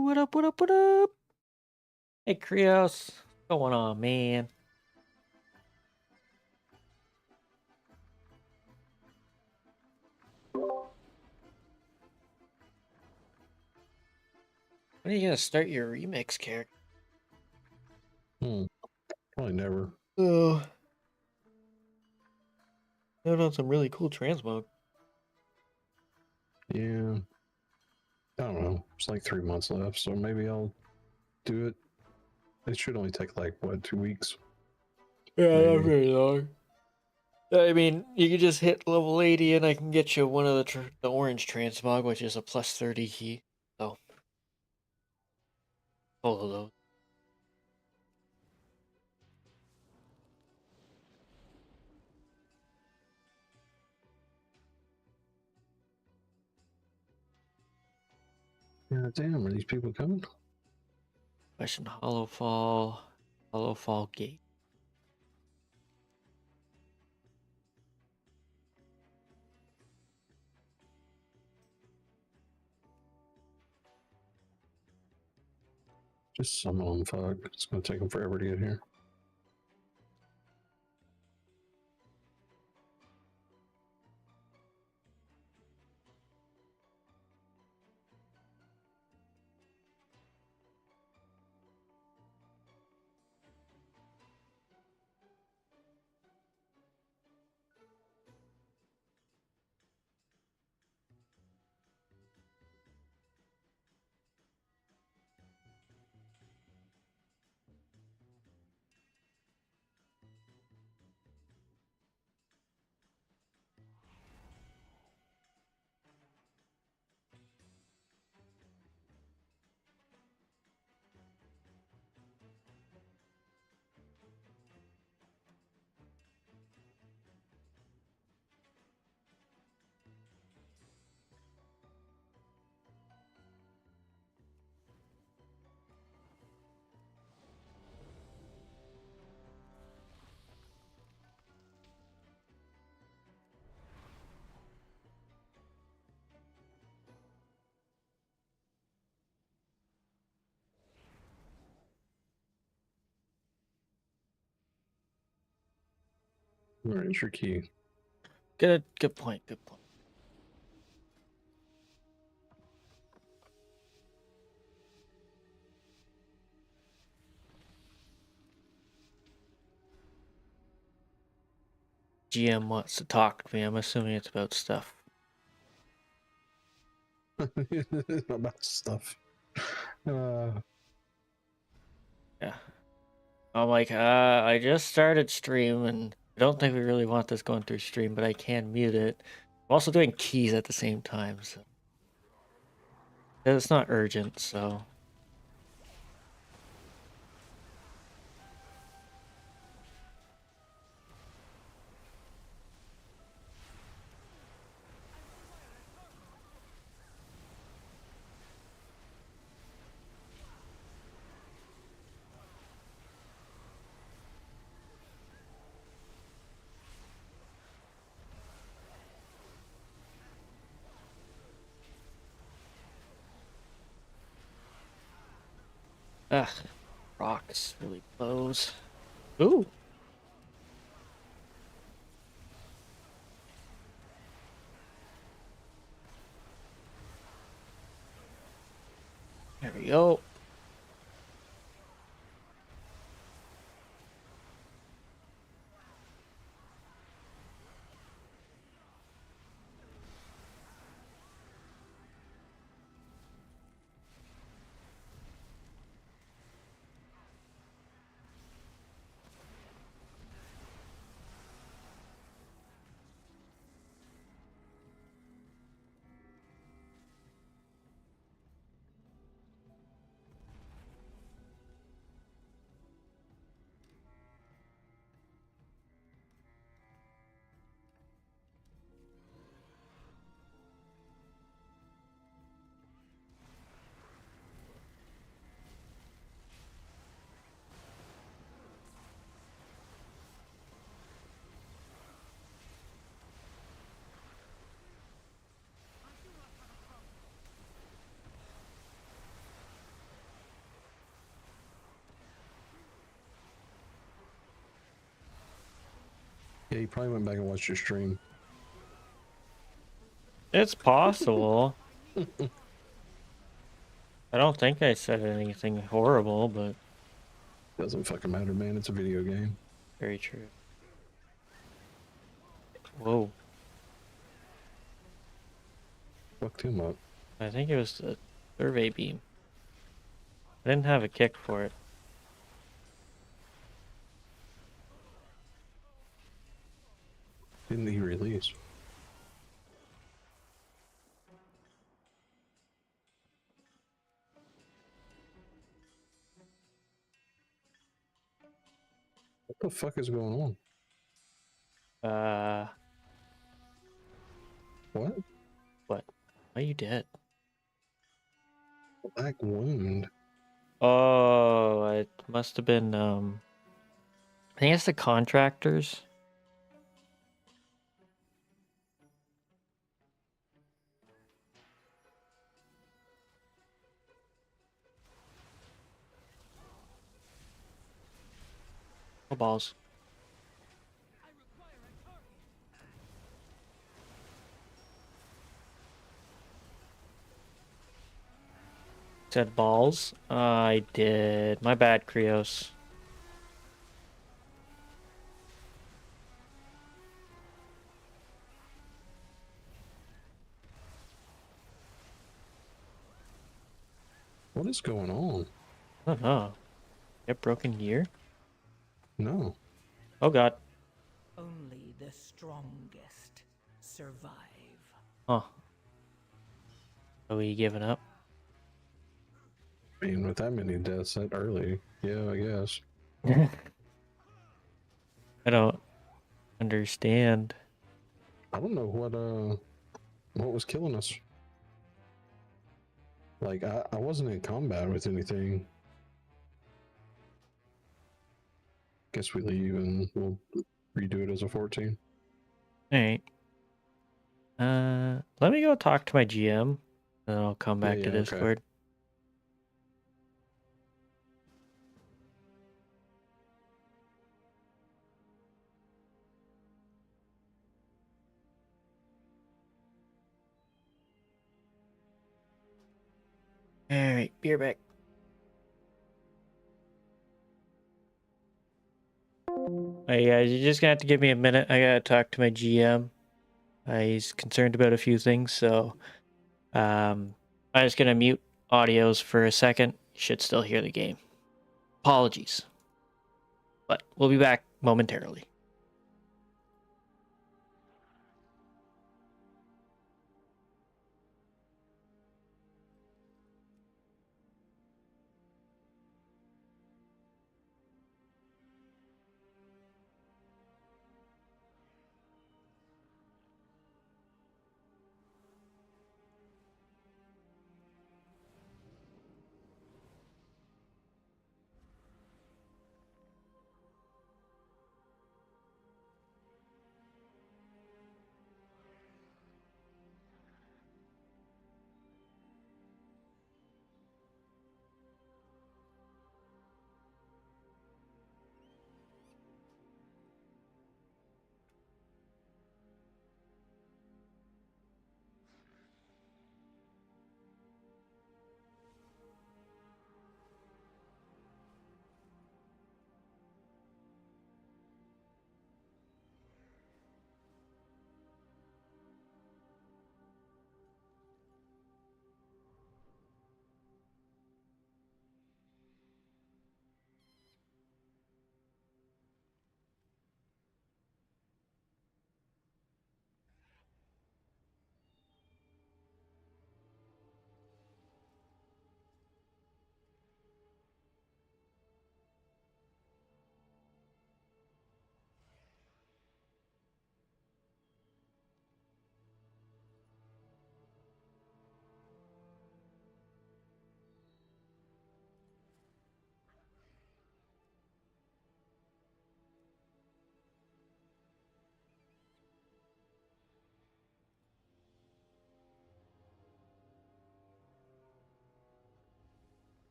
What up? What up? What up? Hey, Krios. What's going on, man? When are you gonna start your remix character? Probably never. Oh, on some really cool transmog. Yeah. I don't know. It's like 3 months left, so maybe I'll do it. It should only take like what, 2 weeks? Yeah, not Maybe. very long. I mean, you can just hit level 80 and I can get you one of the orange transmog, which is a plus 30 key. So, both of those. Yeah, damn, are these people coming? Question Hollow Fall Gate. Just summon them, fuck. It's gonna take them forever to get here. All right, it's your key. Good point. Good point. GM wants to talk to me. I'm assuming it's about stuff. About stuff. Yeah. I'm like, I just started stream and I don't think we really want this going through stream, but I can mute it. I'm also doing keys at the same time, so it's not urgent, so ugh, rocks really close. Ooh. There we go. Yeah, you probably went back and watched your stream. It's possible. I don't think I said anything horrible, but Doesn't fucking matter, man. It's a video game. very true. Whoa. Fucked him up. I think it was the survey beam. I didn't have a kick for it. Didn't he release? What the fuck is going on? What? What? Why are you dead? Black wound. Oh, it must have been, I think it's the contractors. Oh, balls. Said balls. I did. My bad, Krios. What is going on? I don't know. Get broken gear? No. Oh god. Only the strongest survive. Huh. Are we giving up? I mean, with that many deaths that early, yeah, I guess. I don't understand. I don't know what was killing us. Like, I wasn't in combat with anything. Guess we leave and we'll redo it as a 14. Alright. Let me go talk to my GM, and I'll come back to Yeah, okay. Discord. Alright, beer back. Hey guys, you're just gonna have to give me a minute. I gotta talk to my GM. He's concerned about a few things, so I'm just gonna mute audios for a second. You should still hear the game. Apologies. But we'll be back momentarily.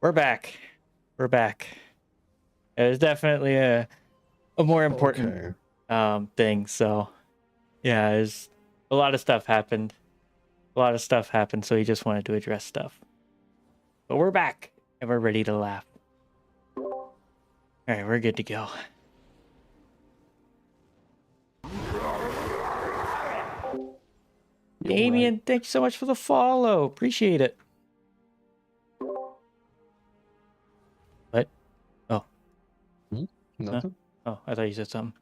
We're back. We're back. It was definitely a more important thing. So yeah, there's a lot of stuff happened. A lot of stuff happened, so he just wanted to address stuff. But we're back and we're ready to laugh. All right, we're good to go. Damien, thank you so much for the follow. Appreciate it. What? Oh. Nothing. Oh, I thought you said something.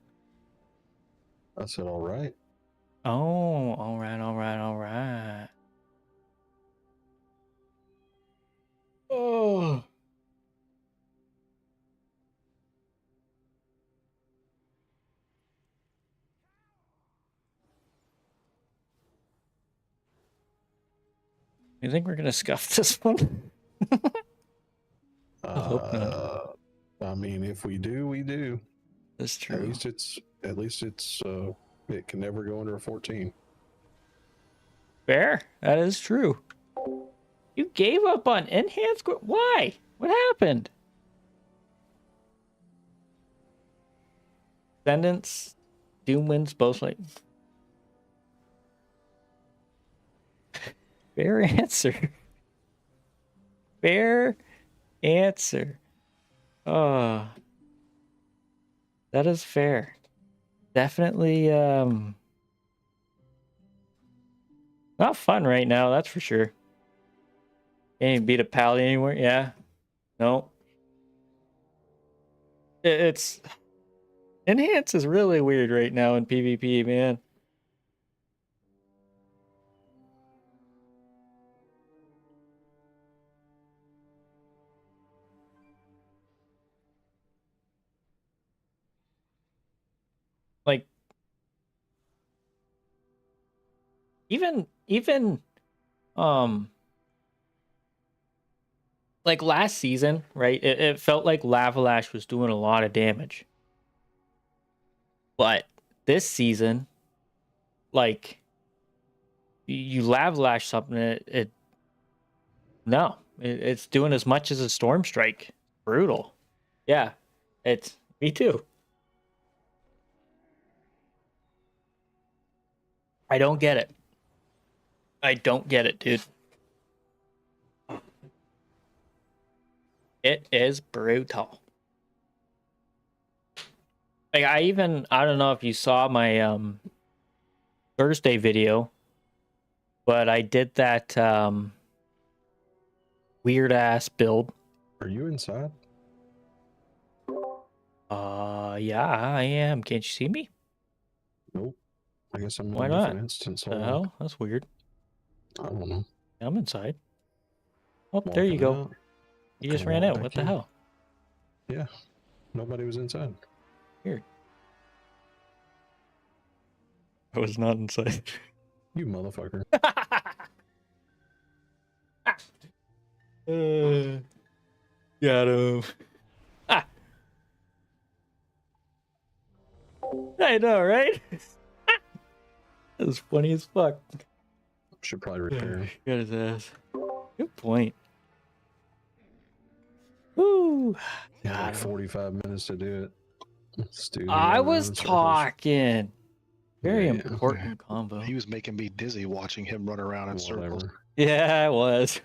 I said, all right. Oh, all right, all right, all right. Oh. You think we're gonna scuff this one? I hope not. I mean, if we do, we do. That's true. At least it's it can never go under a 14. Fair. That is true. You gave up on enhanced. Why? What happened? Descendants, Doom wins both like. Fair answer. Fair answer. Oh, that is fair. Definitely not fun right now, that's for sure. Can't even beat a pally anywhere. Yeah. No. It's enhance is really weird right now in PvP, man. Like even like last season, right? It felt like Lavalash was doing a lot of damage. But this season, like you Lavalash something, it's doing as much as a Storm Strike. Brutal. Yeah, it's me too. I don't get it. I don't get it, dude. It is brutal. Like I don't know if you saw my Thursday video, but I did that weird ass build. Are you inside? Yeah, I am. Can't you see me? Nope. I guess I'm in Why a not? different instance. The hell? That's weird. I don't know. I'm inside. Oh, there you Walking go. out. You just Gonna ran walk out. back What the in. hell? Yeah. Nobody was inside. Weird. I was not inside. You motherfucker. Got him. Ah. I know, right? That was funny as fuck. Should probably repair him. Got his ass. Good point. Woo. He had Got like him. 45 minutes to do it. Stu, I around was in circles. talking. Very Yeah, important combo. He was making me dizzy watching him run around in circles. Whatever. Yeah, I was.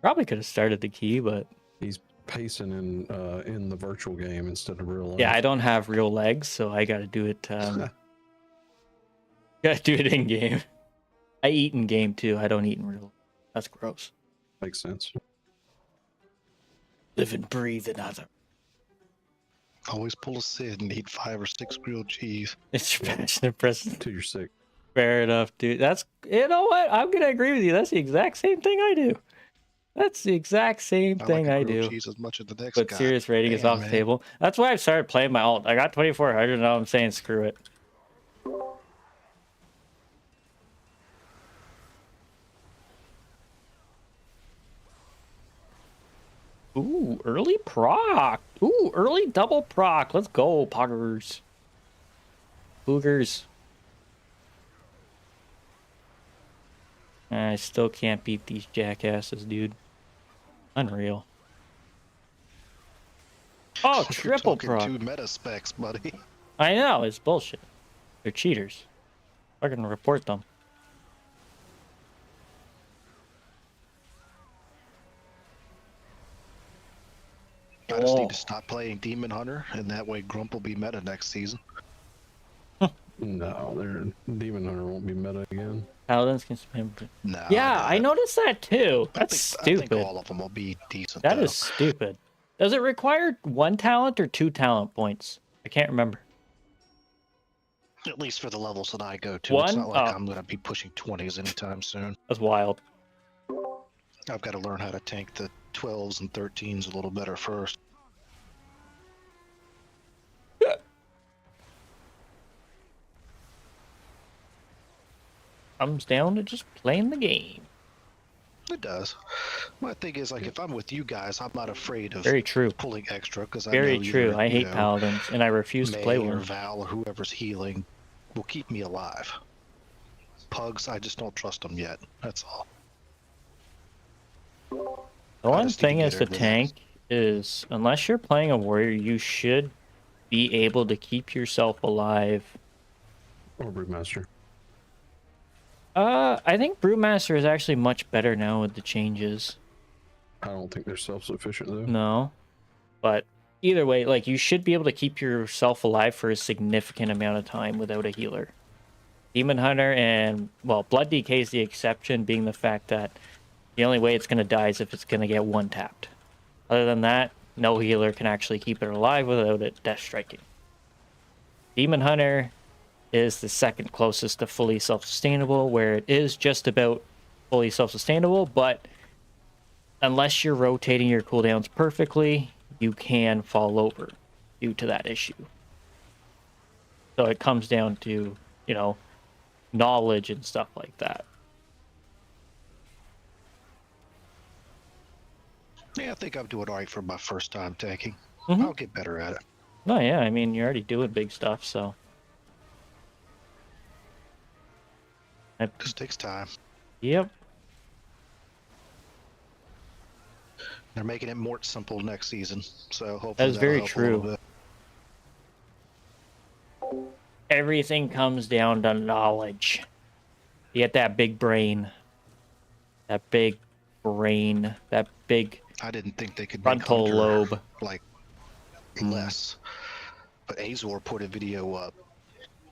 Probably could have started the key, but He's pacing in the virtual game instead of real life. yeah, I don't have real legs, so I got to do it. Gotta do it in game. I eat in game too. I don't eat in real. That's gross. Makes sense. Live and breathe another. Always pull a Sid and eat 5 or 6 grilled cheese. It's your passionate presence. Till you're sick. Fair enough, dude. That's, you know what? I'm gonna agree with you. That's the exact same thing I do. That's the exact same thing I grilled do. cheese as much as the next But guy. serious rating is Damn, off the man. table. That's why I've started playing my alt. I got 2400. Now I'm saying screw it. Ooh, early proc. Ooh, early double proc. Let's go, poggers. Boogers. I still can't beat these jackasses, dude. Unreal. Oh, You're triple talking proc. 2 meta specs, buddy. I know, it's bullshit. They're cheaters. I can report them. I just Oh. need to stop playing Demon Hunter, and that way Grump will be meta next season. No, Demon Hunter won't be meta again. Paladins can spam. No. Yeah, I noticed that too. I That's think, I think stupid. all of them will be decent. That though. is stupid. Does it require 1 talent or 2 talent points? I can't remember. At least for the levels that I go to. One? It's not like Oh. I'm going to be pushing 20s anytime soon. That's wild. I've got to learn how to tank the 12s and 13s a little better first. Comes down to just playing the game. It does. My thing is, like, if I'm with you guys, I'm not afraid of Very true. pulling extra because I Very know true. either, I you hate know, paladins, and I refuse to play May or one. Val or whoever's healing will keep me alive. Pugs, I just don't trust them yet. That's all. The one just need to thing get as the over that. tank is, unless you're playing a warrior, you should be able to keep yourself alive. Or Brewmaster. I think Brewmaster is actually much better now with the changes. I don't think they're self-sufficient though. No. But either way, like, you should be able to keep yourself alive for a significant amount of time without a healer. Demon Hunter and, well, Blood DK is the exception, being the fact that the only way it's going to die is if it's going to get 1 tapped. Other than that, no healer can actually keep it alive without it death striking. Demon Hunter is the second closest to fully self-sustainable, where it is just about fully self-sustainable, but unless you're rotating your cooldowns perfectly, you can fall over due to that issue. So it comes down to, you know, knowledge and stuff like that. Yeah, I think I'm doing alright for my first time tanking. Mhm. I'll get better at it. No, yeah, I mean, you're already doing big stuff, so. Just takes time. Yep. They're making it more simple next season, so hopefully That is that'll very help a little true. bit. Everything comes down to knowledge. You get that big brain. That big brain. That big I didn't think they could make frontal Hunter, lobe. like less, but Azor put a video up.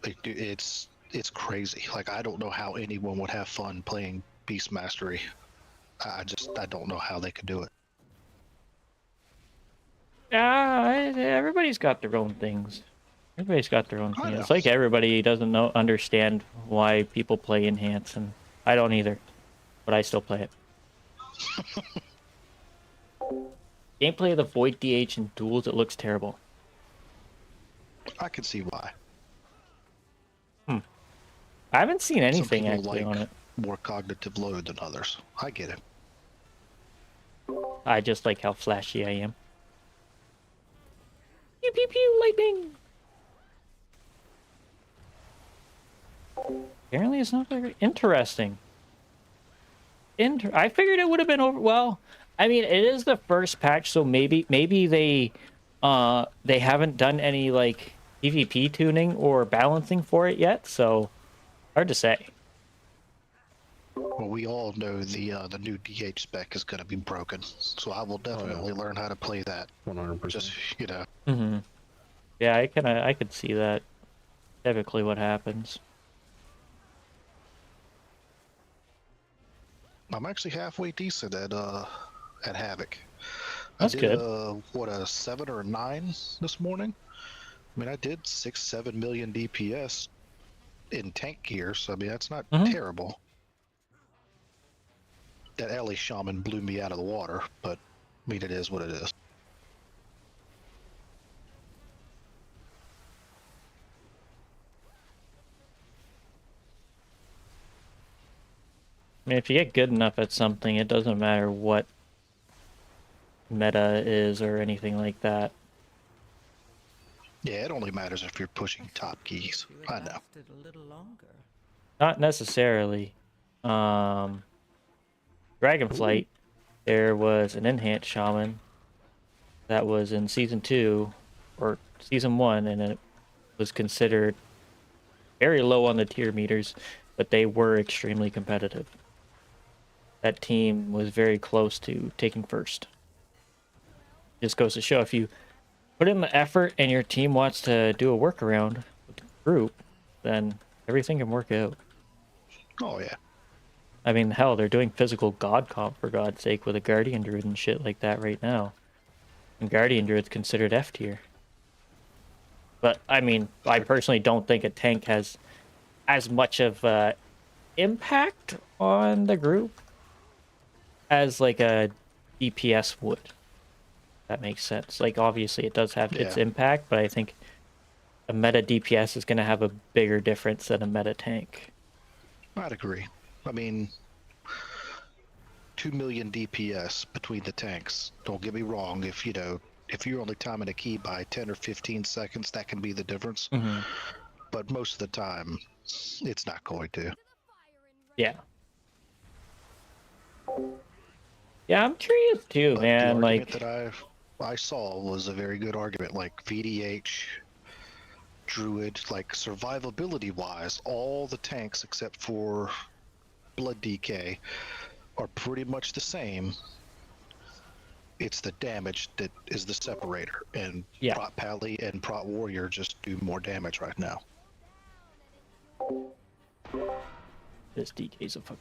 Like, dude, it's crazy. Like, I don't know how anyone would have fun playing Beast Mastery. I don't know how they could do it. Everybody's got their own things. Everybody's got their own I things. know. It's like everybody doesn't understand why people play Enhance, and I don't either. But I still play it. Gameplay of the Void DH and duels, it looks terrible. I can see why. I haven't seen anything people actually like- on it. More cognitive load than others. I get it. I just like how flashy I am. Pew pew pew, lightning! Apparently it's not very interesting. I figured it would have been over. Well, I mean, it is the first patch, so maybe they haven't done any like PvP tuning or balancing for it yet. So hard to say. Well, we all know the new DH spec is going to be broken, so I will definitely learn how to play that. 100%. Just, you know, Mm-hmm. Yeah, I could see that. Typically, what happens. I'm actually halfway decent at Havoc. That's I did, good. What, a 7 or a 9 this morning? I mean, I did 6-7 million DPS in tank gear, so I mean, that's not Mhm. terrible. That Ellie Shaman blew me out of the water, but I mean, it is what it is. I mean, if you get good enough at something, it doesn't matter what meta is or anything like that. Yeah, it only matters if you're pushing top keys. You I had know. lasted a little longer. Not necessarily. Dragonflight, there was an enhanced shaman that was in season 2 or season 1, and it was considered very low on the tier meters, but they were extremely competitive. That team was very close to taking first. Just goes to show, if you put in the effort and your team wants to do a workaround with the group, then everything can work out. Oh yeah. I mean, hell, they're doing physical god comp, for God's sake, with a Guardian Druid and shit like that right now. And Guardian Druid's considered F tier. But, I mean, I personally don't think a tank has as much of impact on the group as, like, a DPS would. That makes sense. Like, obviously, it does have its Yeah. impact, but I think a meta DPS is going to have a bigger difference than a meta tank. I'd agree. I mean, 2 million DPS between the tanks. Don't get me wrong. If you're only timing a key by 10 or 15 seconds, that can be the difference. Mm-hmm. But most of the time, it's not going to. Yeah. Yeah, I'm curious too, But man. the argument Like, that I saw was a very good argument. Like VDH, Druid, like survivability wise, all the tanks except for Blood DK are pretty much the same. It's the damage that is the separator, and Yeah. Prot Pally and Prot Warrior just do more damage right now. this DK's a fuck.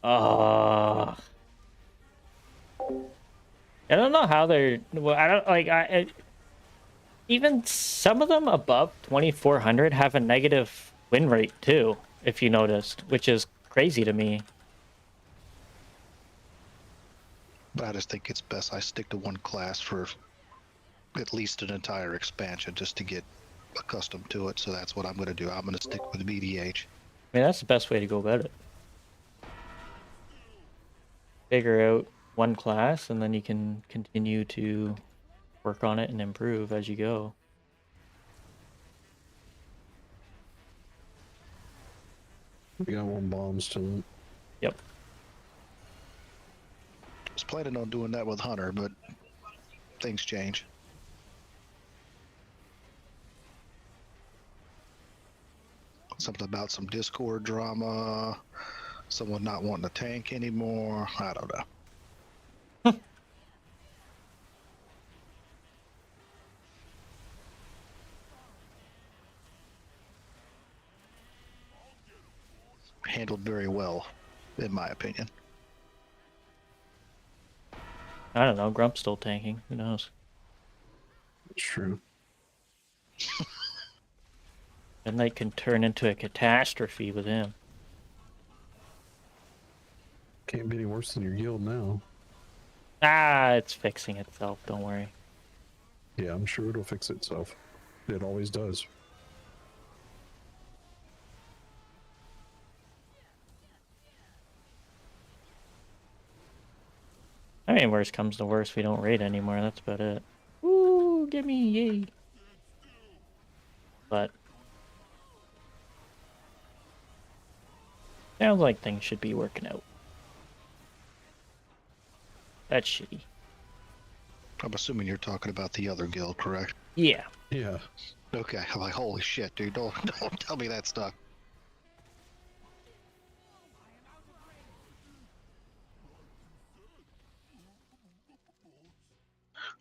I don't know how they're. Well, I don't like. Even some of them above 2400 have a negative win rate too, if you noticed, which is crazy to me. But I just think it's best I stick to one class for at least an entire expansion just to get accustomed to it. So that's what I'm going to do. I'm going to stick with VDH. I mean, that's the best way to go about it. Figure out one class, and then you can continue to work on it and improve as you go. We got one bomb still. Yep. I was planning on doing that with Hunter, but things change. Something about some Discord drama, someone not wanting a tank anymore. I don't know. Handled very well, in my opinion. I don't know. Grump's still tanking. Who knows? It's true. Midnight can turn into a catastrophe with him. Can't be any worse than your guild now. Ah, it's fixing itself. Don't worry. Yeah, I'm sure it'll fix itself. It always does. I mean, worst comes to worst, we don't raid anymore. That's about it. Ooh, give me yay. But sounds like things should be working out. That's shitty. I'm assuming you're talking about the other guild, correct? Yeah. Yeah. Okay, I'm like, holy shit, dude, don't tell me that stuff.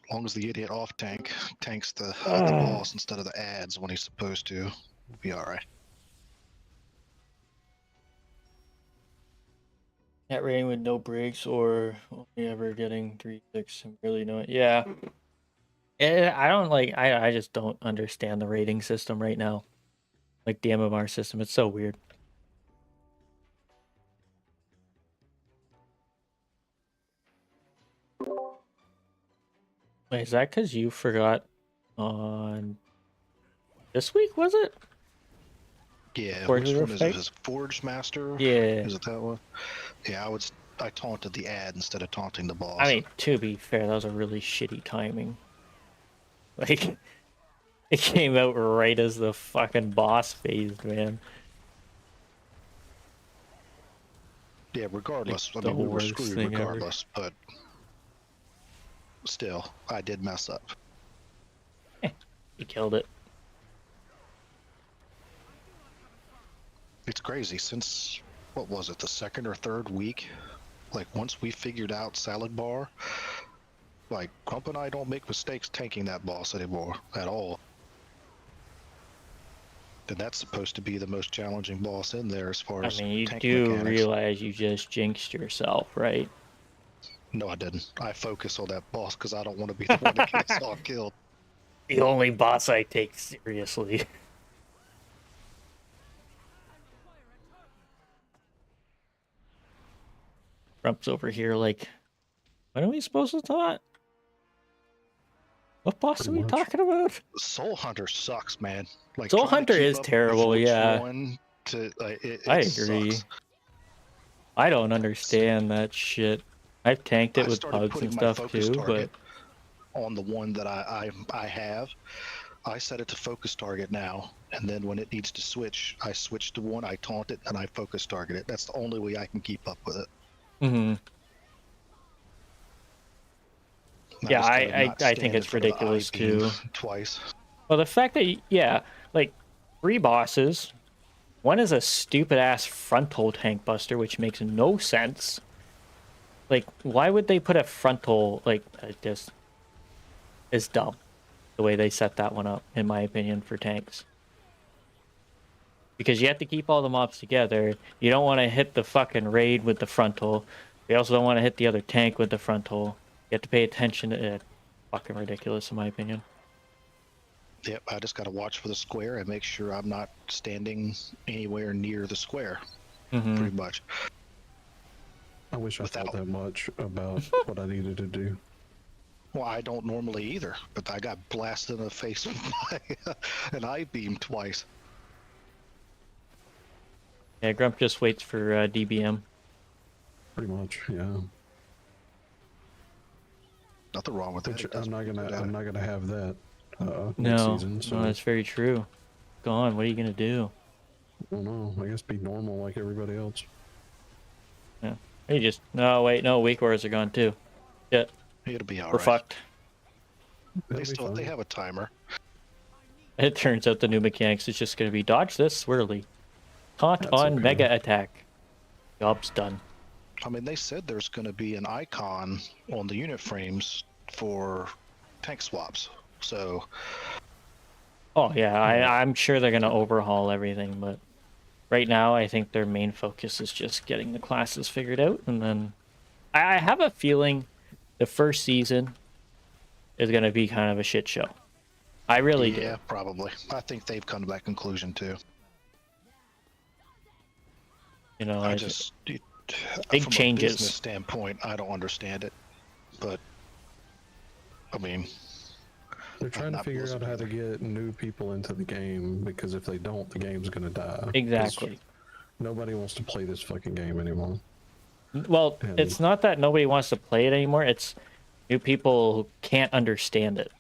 As long as the idiot off tanks the boss instead of the ads when he's supposed to, we'll be alright. Net rating with no breaks or only ever getting 3-6 and really no. Yeah. I don't like. I just don't understand the rating system right now. Like the MMR system, it's so weird. Wait, is that because you forgot on this week? Was it? Yeah, Forge which one River is Fight? it? Is it Forge Master? Yeah. Is it that one? Yeah, I taunted the ad instead of taunting the boss. I mean, to be fair, that was a really shitty timing. Like, it came out right as the fucking boss phased, man. Yeah, regardless. I the mean, we were worst screwed thing ever. regardless, but still, I did mess up. You killed it. It's crazy. Since, what was it, the second or third week? Like, once we figured out Salad Bar, like, Crump and I don't make mistakes tanking that boss anymore at all. And that's supposed to be the most challenging boss in there as far I as mean, you tank do mechanics. realize you just jinxed yourself, right? No, I didn't. I focus on that boss because I don't want to be the one that gets all killed. The only boss I take seriously. Trump's over here like, what are we supposed to talk? What boss Pretty are we much. talking about? Soul Hunter sucks, man. Like Soul trying to Hunter keep is up with terrible, which yeah. one to, it I agree. sucks. I don't understand that shit. I've tanked it I with started pugs putting and my stuff focus too, target but on the one that I have. I set it to focus target now, and then when it needs to switch, I switch to one, I taunt it, and I focus target it. That's the only way I can keep up with it. mhm. And Yeah, just gotta I not think stand it's in front of the ridiculous I-beam too. Twice. Well, the fact that yeah, like 3 bosses, one is a stupid ass frontal tank buster, which makes no sense. Like, why would they put a frontal like just? It's dumb, the way they set that one up, in my opinion, for tanks. Because you have to keep all the mobs together. You don't want to hit the fucking raid with the frontal. You also don't want to hit the other tank with the frontal. You have to pay attention to it. Fucking ridiculous, in my opinion. Yep, I just gotta watch for the square and make sure I'm not standing anywhere near the square, Mm-hmm. pretty much. I wish I thought Without- that much about what I needed to do. Well, I don't normally either, but I got blasted in the face with an I-beam twice. Yeah, Grump just waits for DBM. Pretty much, yeah. Nothing wrong with Which it. I'm not gonna have that next No, season. So no, that's very true. Gone. What are you gonna do? I don't know. I guess be normal like everybody else. You just no wait, no weak wars are gone too. Yeah, It'll be all we're right. fucked. That'll be They fine. have a timer. It turns out the new mechanics is just gonna be dodge this swirly, taunt That's on okay. mega attack. Job's done. I mean, they said there's going to be an icon on the unit frames for tank swaps. So Oh yeah, I'm sure they're gonna overhaul everything, but right now I think their main focus is just getting the classes figured out, and then I have a feeling the first season is gonna be kind of a shit show. I really yeah, do. probably. I think they've come to that conclusion too. You know, I just Big from changes. a business standpoint, I don't understand it. But I mean, They're trying to not figure out Blizzard how to either. get new people into the game because if they don't, the game's gonna die. 'Cause exactly. Nobody wants to play this fucking game anymore. Well, And- it's not that nobody wants to play it anymore. It's new people who can't understand it.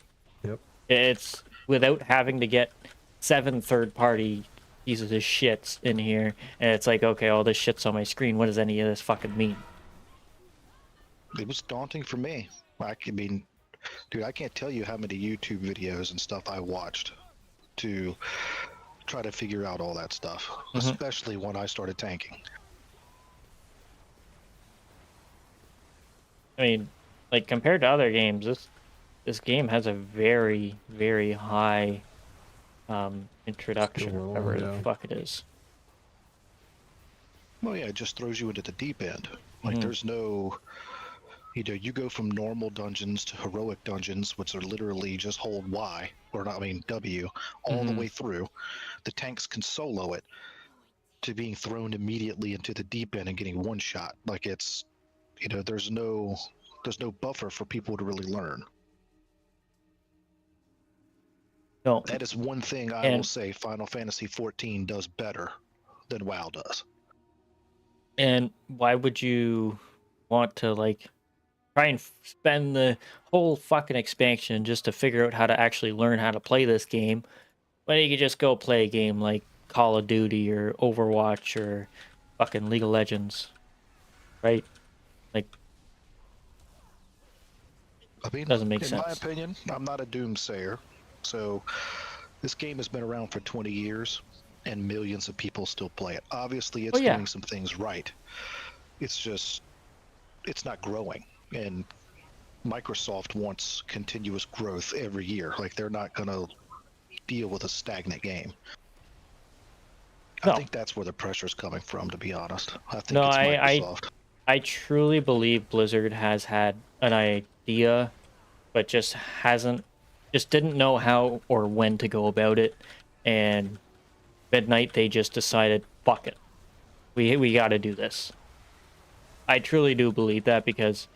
Yep. It's without having to get 7 third-party pieces of shits in here, and it's like, okay, all this shit's on my screen. What does any of this fucking mean? it was daunting for me. I mean, dude, I can't tell you how many YouTube videos and stuff I watched to try to figure out all that stuff, especially when I started tanking. I mean, like compared to other games, this game has a very, very high introduction, Skill or level, whatever the yeah. fuck it is. Well, yeah, it just throws you into the deep end. Like, Mhm. there's no, you go from normal dungeons to heroic dungeons, which are literally just hold Y, or not, I mean W, all the Mhm. way through. The tanks can solo it to being thrown immediately into the deep end and getting one shot. Like, it's, there's no buffer for people to really learn. No, That is one thing I will And- say Final Fantasy 14 does better than WoW does. and why would you want to like try and spend the whole fucking expansion just to figure out how to actually learn how to play this game when you could just go play a game like Call of Duty or Overwatch or fucking League of Legends? right? Like, I mean, doesn't make in sense. my opinion, I'm not a doomsayer. So this game has been around for 20 years and millions of people still play it. Obviously, it's Oh, yeah. doing some things right. It's just, it's not growing. And Microsoft wants continuous growth every year. Like, they're not going to deal with a stagnant game. No. I think that's where the pressure's coming from, to be honest. I think No, it's I Microsoft. I truly believe Blizzard has had an idea, but just didn't know how or when to go about it. And Midnight, they just decided, fuck it, we got to do this. I truly do believe that because,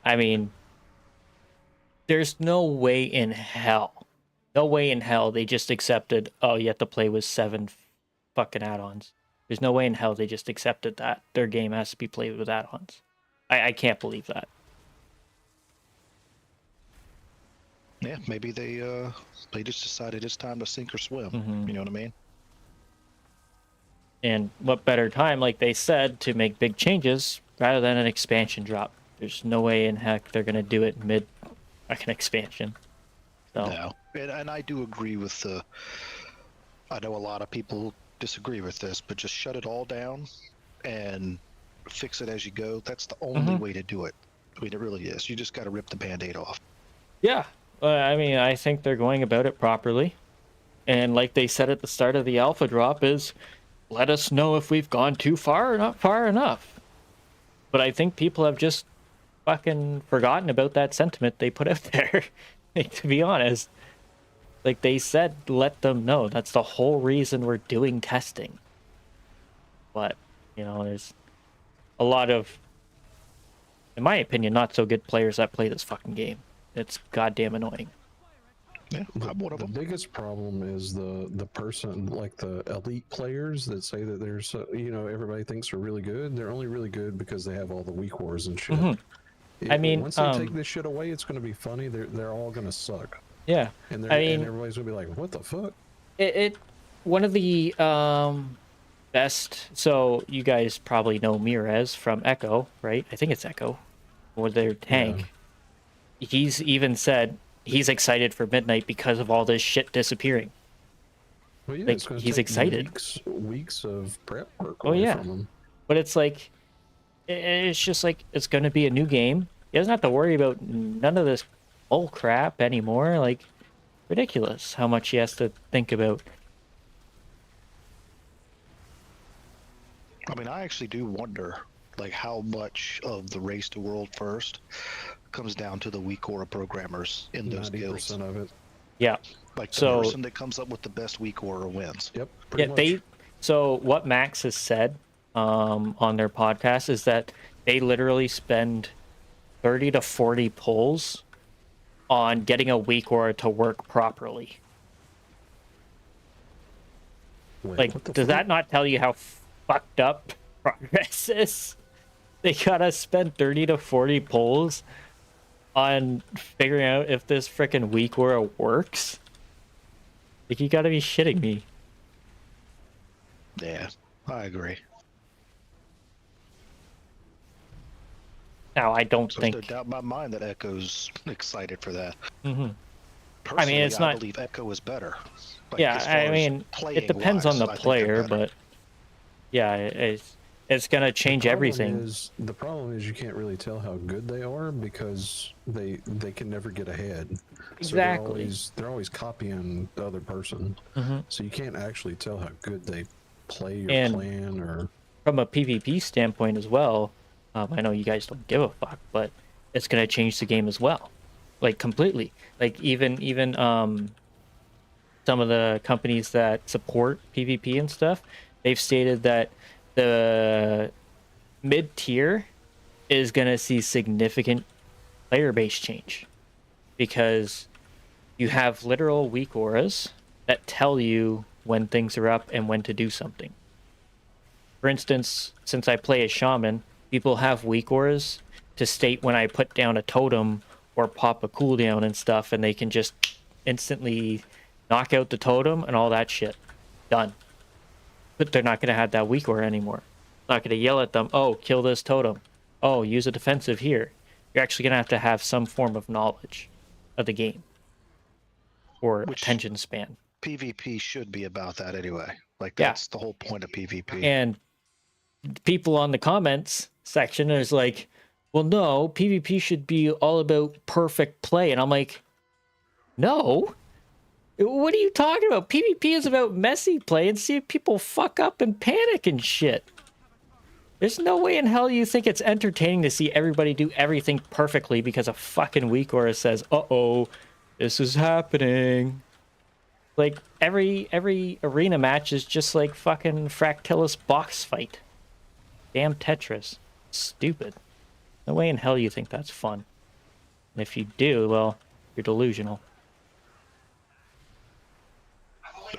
I mean, there's no way in hell they just accepted, oh, you have to play with 7 fucking add-ons. There's no way in hell they just accepted that their game has to be played with add-ons. I can't believe that. Yeah, maybe they just decided it's time to sink or swim. Mhm. You know what I mean? And what better time, like they said, to make big changes rather than an expansion drop. There's no way in heck they're gonna do it mid like an expansion. So No, and I do agree with the. I know a lot of people disagree with this, but just shut it all down and fix it as you go. That's the only way to do it. I mean, it really is. You just got to rip the Band-Aid off. yeah, I mean, I think they're going about it properly. And like they said at the start of the alpha drop is, let us know if we've gone too far or not far enough. But I think people have just fucking forgotten about that sentiment they put out there. Like, to be honest, like they said, let them know. That's the whole reason we're doing testing. But, you know, there's a lot of, in my opinion, not so good players that play this fucking game. It's goddamn annoying. Yeah, I'm one of The them. biggest problem is the person, like the elite players that say that there's, everybody thinks are really good. They're only really good because they have all the weak wars and shit. I mean, once they take this shit away, it's going to be funny. They're all going to suck, Yeah. and I mean, and everybody's going to be like, "What the fuck?" it one of the best. So you guys probably know Mirez from Echo, right? I think it's Echo, or their tank. He's even said he's excited for Midnight because of all this shit disappearing. Well, yeah, Like, it's going to he's take excited. weeks of prep work Oh, away yeah. from them. But it's like, it's just like, it's going to be a new game. He doesn't have to worry about none of this bull crap anymore. Like, ridiculous how much he has to think about. I mean, I actually do wonder, like, how much of the race to world first comes down to the weak aura programmers in those guilds. 90% of it. Yeah. Like, the So- person that comes up with the best weak aura wins. Yep. Yeah, Pretty much. so what Max has said on their podcast is that they literally spend 30 to 40 pulls on getting a weak aura to work properly. Wait, Like, what the does fuck? that not tell you how fucked up progress is? They gotta spend 30 to 40 pulls on figuring out if this freaking weak aura works? Like, you gotta be shitting me. Yeah, I agree. Now, I don't So there's no think... doubt in my mind that Echo's excited for that. Mhm. Personally, it's not- believe Echo is better. Like, Yeah, as far I as mean, it playing depends on wise, the I think they're player, better. but yeah, it's gonna change everything. The problem is you can't really tell how good they are because they can never get ahead. Exactly. So they're always copying the other person. Mhm. So you can't actually tell how good they play or And- plan or. From a PvP standpoint as well, I know you guys don't give a fuck, but it's gonna change the game as well, like completely. Like even some of the companies that support PvP and stuff, they've stated that the mid-tier is going to see significant player base change because you have literal weak auras that tell you when things are up and when to do something. For instance, since I play as shaman, people have weak auras to state when I put down a totem or pop a cooldown and stuff, and they can just instantly knock out the totem and all that shit. Done. But they're not going to have that weak aura anymore. Not going to yell at them, oh, kill this totem. oh, use a defensive here. You're actually going to have some form of knowledge of the game or Which- attention span. PvP should be about that anyway. Like Yeah. that's the whole point of PvP. And people on the comments section is like, well, no, PvP should be all about perfect play. And I'm like, no. What are you talking about? PvP is about messy play and see people fuck up and panic and shit. There's no way in hell you think it's entertaining to see everybody do everything perfectly because a fucking weak aura says, uh-oh, this is happening. Like, every arena match is just like fucking Fractillus box fight. Damn Tetris. Stupid. No way in hell you think that's fun. And if you do, well, you're delusional.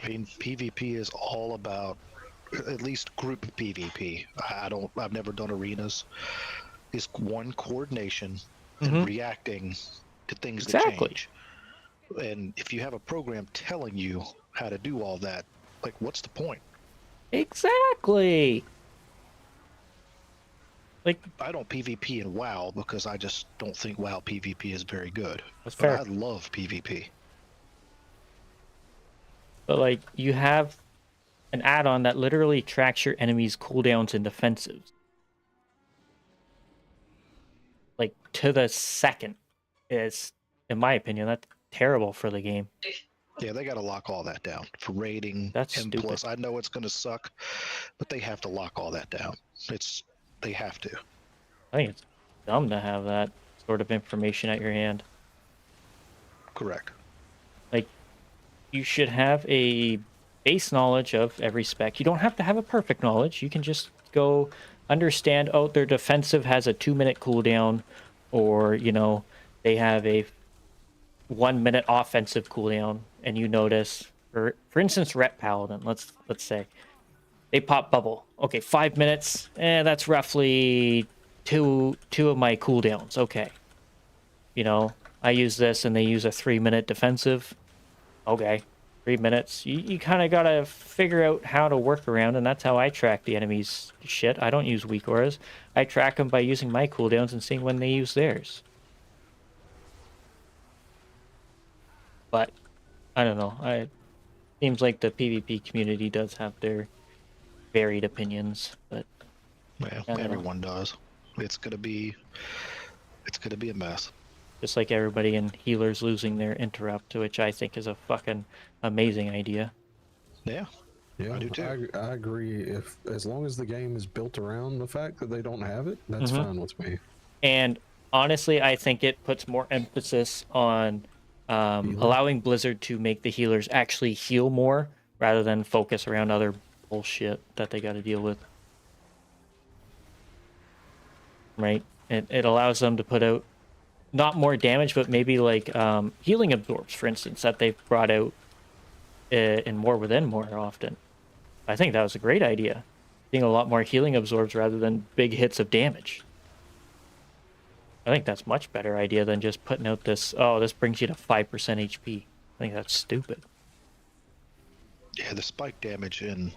I mean, PvP is all about, at least group PvP. I've never done arenas. It's one coordination and reacting to things that Exactly. change. And if you have a program telling you how to do all that, like, what's the point? Exactly. Like, I don't PvP in WoW because I just don't think WoW PvP is very good. That's But fair. I love PvP. but like, you have an add-on that literally tracks your enemies' cooldowns and defensives. Like, to the second. Is, in my opinion, that's terrible for the game. Yeah, they got to lock all that down for rating. That's and stupid. plus, I know it's going to suck, but they have to lock all that down. They have to. I think it's dumb to have that sort of information at your hand. Correct. Like, you should have a base knowledge of every spec. You don't have to have a perfect knowledge. You can just go understand, oh, their defensive has a 2-minute cooldown, or, you know, they have a 1-minute offensive cooldown, and you notice, for instance, Ret Paladin, let's say, they pop bubble. Okay, 5 minutes, that's roughly two of my cooldowns. Okay. You know, I use this and they use a 3-minute defensive. Okay, 3 minutes. You kind of got to figure out how to work around, and that's how I track the enemy's shit. I don't use weak auras. I track them by using my cooldowns and seeing when they use theirs. But, I don't know. Seems like the PvP community does have their varied opinions, but Yeah, I don't know. everyone does. It's gonna be a mess. just like everybody in healers losing their interrupt, which I think is a fucking amazing idea. Yeah. Yeah, I do too. I agree. If as long as the game is built around the fact that they don't have it, that's Mhm. fine with me. And honestly, I think it puts more emphasis on allowing Blizzard to make the healers actually heal more rather than focus around other bullshit that they got to deal with. Right? It allows them to put out not more damage, but maybe like healing absorbs, for instance, that they've brought out in More Within more often. I think that was a great idea. Seeing a lot more healing absorbs rather than big hits of damage. I think that's much better idea than just putting out this, oh, this brings you to 5% HP. I think that's stupid. Yeah, the spike damage in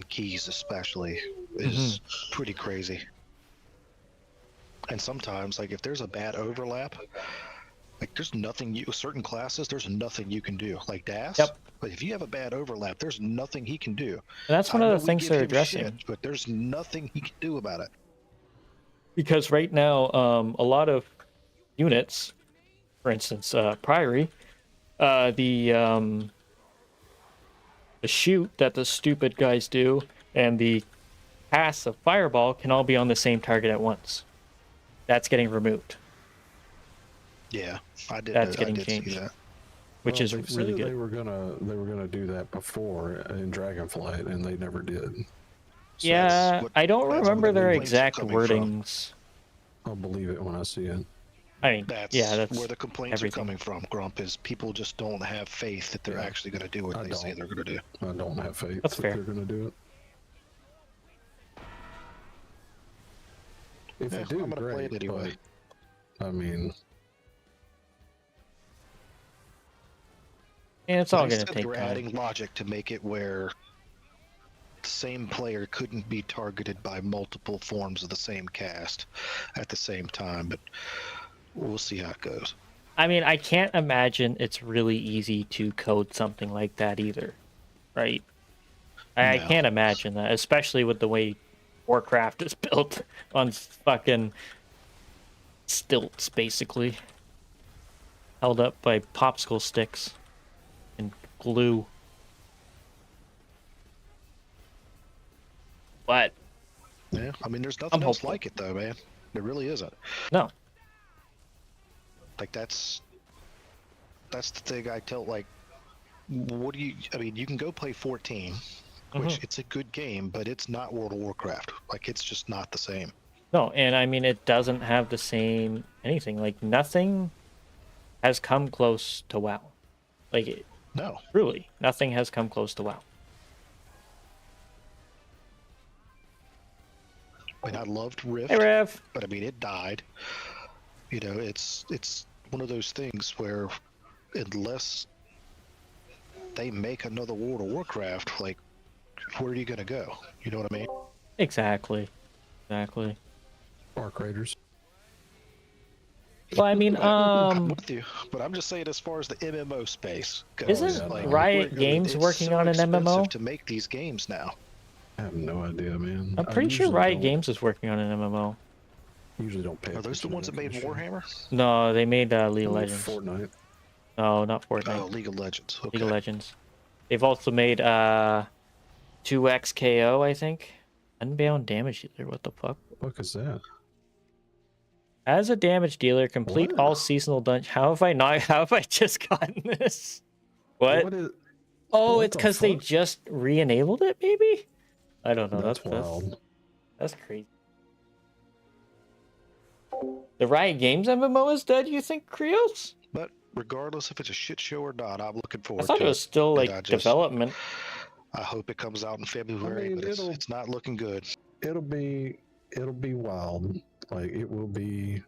keys especially is pretty crazy. And sometimes, like, if there's a bad overlap, like, there's nothing certain classes, there's nothing you can do. Like Das, Yep. but if you have a bad overlap, there's nothing he can do. And that's one I of know the we things give they're him addressing. shit, but there's nothing he can do about it. Because right now, a lot of units, for instance, Priory, the shoot that the stupid guys do and the pass of Fireball can all be on the same target at once. That's getting removed, Yeah, I did. That's I getting did changed. see that. which Well, is they really said good. They were gonna do that before in Dragonflight, and they never did. So Yeah, that's what- I don't that's where remember the their complaints are exact coming from. wordings. I'll believe it when I see it. I mean, That's, yeah, that's where the complaints everything. are coming from, Grump, is people just don't have faith that they're Yeah. actually going to do what I they say don't. they're going to do. I don't have faith That's that fair. they're gonna do it. If Yeah, they do, I'm gonna play great. it anyway. But, I mean, And it's all They going to said take they're time. adding logic to make it where the same player couldn't be targeted by multiple forms of the same cast at the same time, but we'll see how it goes. I mean, I can't imagine it's really easy to code something like that either, right? I No. can't imagine that, especially with the way Warcraft is built on fucking stilts, basically. Held up by popsicle sticks and glue. But Yeah, I mean, there's nothing I'm else hopeful. like it though, man. There really isn't. no, Like that's the thing I tell. Like, what do you? I mean, you can go play 14, which it's a good game, but it's not World of Warcraft. Like, it's just not the same. no, and I mean, it doesn't have the same anything. Like, nothing has come close to WoW. Like, No. truly, nothing has come close to WoW. I mean, I loved Rift, Hey, Rev. but I mean, it died. You know, it's one of those things where unless they make another World of Warcraft, like, where are you gonna go? You know what I mean? Exactly. Exactly. Arc Raiders. Well, I mean, I'm with you, but I'm just saying, as far as the MMO space goes, Isn't like, Riot Games it's working so on an expensive MMO? to make these games now. I have no idea, man. I'm I pretty sure usually Riot don't- Games is working on an MMO. Usually don't pay. Are those the attention to ones that made kind of shit. Warhammer? No, they made League of Legends. Fortnite. No, not Fortnite. Oh, League of Legends. Okay. League of Legends. They've also made 2XKO, I think. Unbound Damage Dealer. What the fuck? What is that? As a damage dealer, complete What? all seasonal dungeons. How have I not? How have I just gotten this? What? is? Oh, what it's the because they fuck? just re-enabled it. Maybe. I don't know. That's wild. That's crazy. The Riot Games MMO is dead. You think, Krios? But regardless if it's a shit show or not, I'm looking I forward thought to it was still and like I just- development. I hope it comes out in February, mean, but it'll- it's not looking good. It'll be wild. Like it will be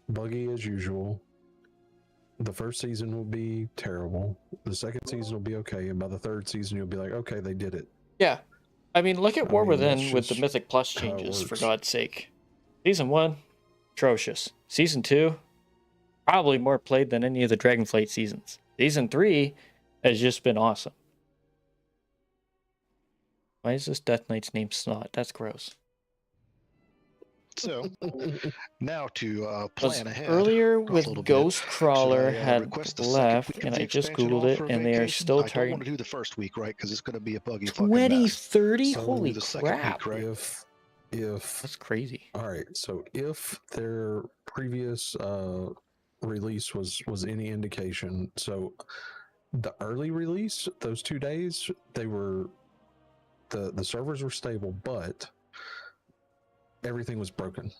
buggy as usual. The first season will be terrible. The second season will be okay, and by the third season you'll be like, okay, they did it. Yeah. I mean, look at I War mean, Within that's with the just Mythic Plus how it changes, for works. God's sake. Season 1, atrocious. Season 2, probably more played than any of the Dragonflight seasons. Season 3 has just been awesome. Why is this Death Knight's name Snot? That's gross. So now to Was plan ahead. earlier a with little bit. Ghost Crawler Should I, had request the second left, week of and the I just expansion googled off it, for and they are vacation? still I don't want targeting to do the first week, right? Because it's going to be a buggy fucking mess. 2030. So Holy the second week, crap! right? If That's crazy. all right, so if their previous release was any indication, so the early release, those 2 days, they were the servers were stable, but everything was broken.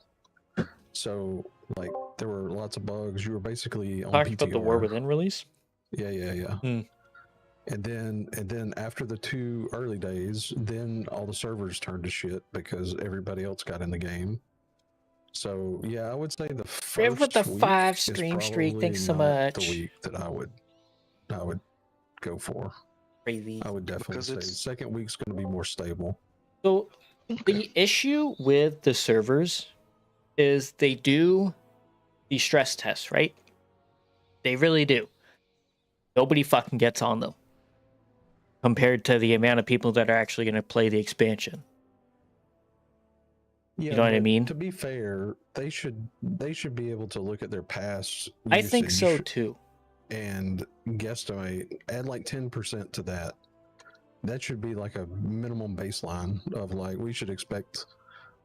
So like there were lots of bugs. You were basically on Talked PTR. about the War Within release. Yeah. Hmm. And then after the 2 early days, then all the servers turned to shit because everybody else got in the game. So yeah, I would say the first with the week 5 is stream streak, probably thanks so not much. The week that I would go for. Crazy. I would definitely Because say it's- second week's going to be more stable. So Okay. the issue with the servers is they do the stress tests, right? They really do. Nobody fucking gets on them compared to the amount of people that are actually going to play the expansion. Yeah, know what I but mean? To be fair, they should be able to look at their past. I think so usage too. and guesstimate, add like 10% to that. That should be like a minimum baseline of like we should expect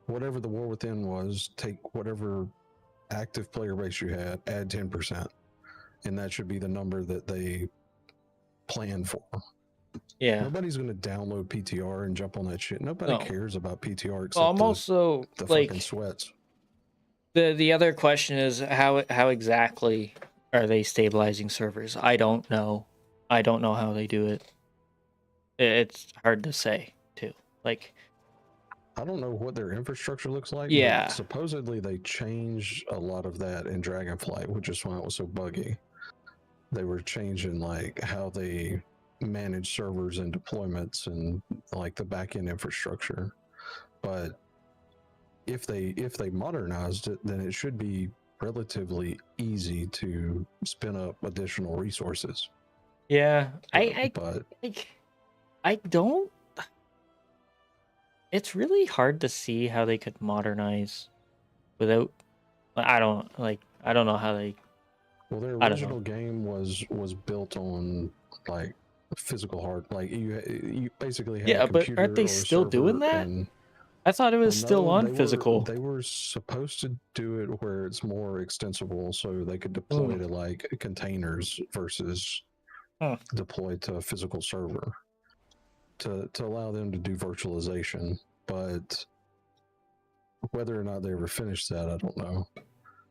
whatever the War Within was, take whatever active player base you had, add 10%. And that should be the number that they plan for. Yeah. Nobody's going to download PTR and jump on that shit. Nobody No. cares about PTR except Well, I'm also the like fucking sweats. the other question is how exactly are they stabilizing servers? I don't know. I don't know how they do it. It's hard to say too. Like I don't know what their infrastructure looks like. Yeah. But supposedly they changed a lot of that in Dragonflight, which is why it was so buggy. They were changing like how they manage servers and deployments and like the backend infrastructure. But if they modernized it, then it should be relatively easy to spin up additional resources. Yeah, But I don't. It's really hard to see how they could modernize without. I don't know how they. well, their I don't know. original game was built on like physical hard, like you basically had Yeah, a but computer aren't they or a still doing server that? and I thought it was well, still no, on physical. They were supposed to do it where it's more extensible, so they could deploy to like containers versus deploy to a physical server to allow them to do virtualization. But whether or not they ever finished that, I don't know.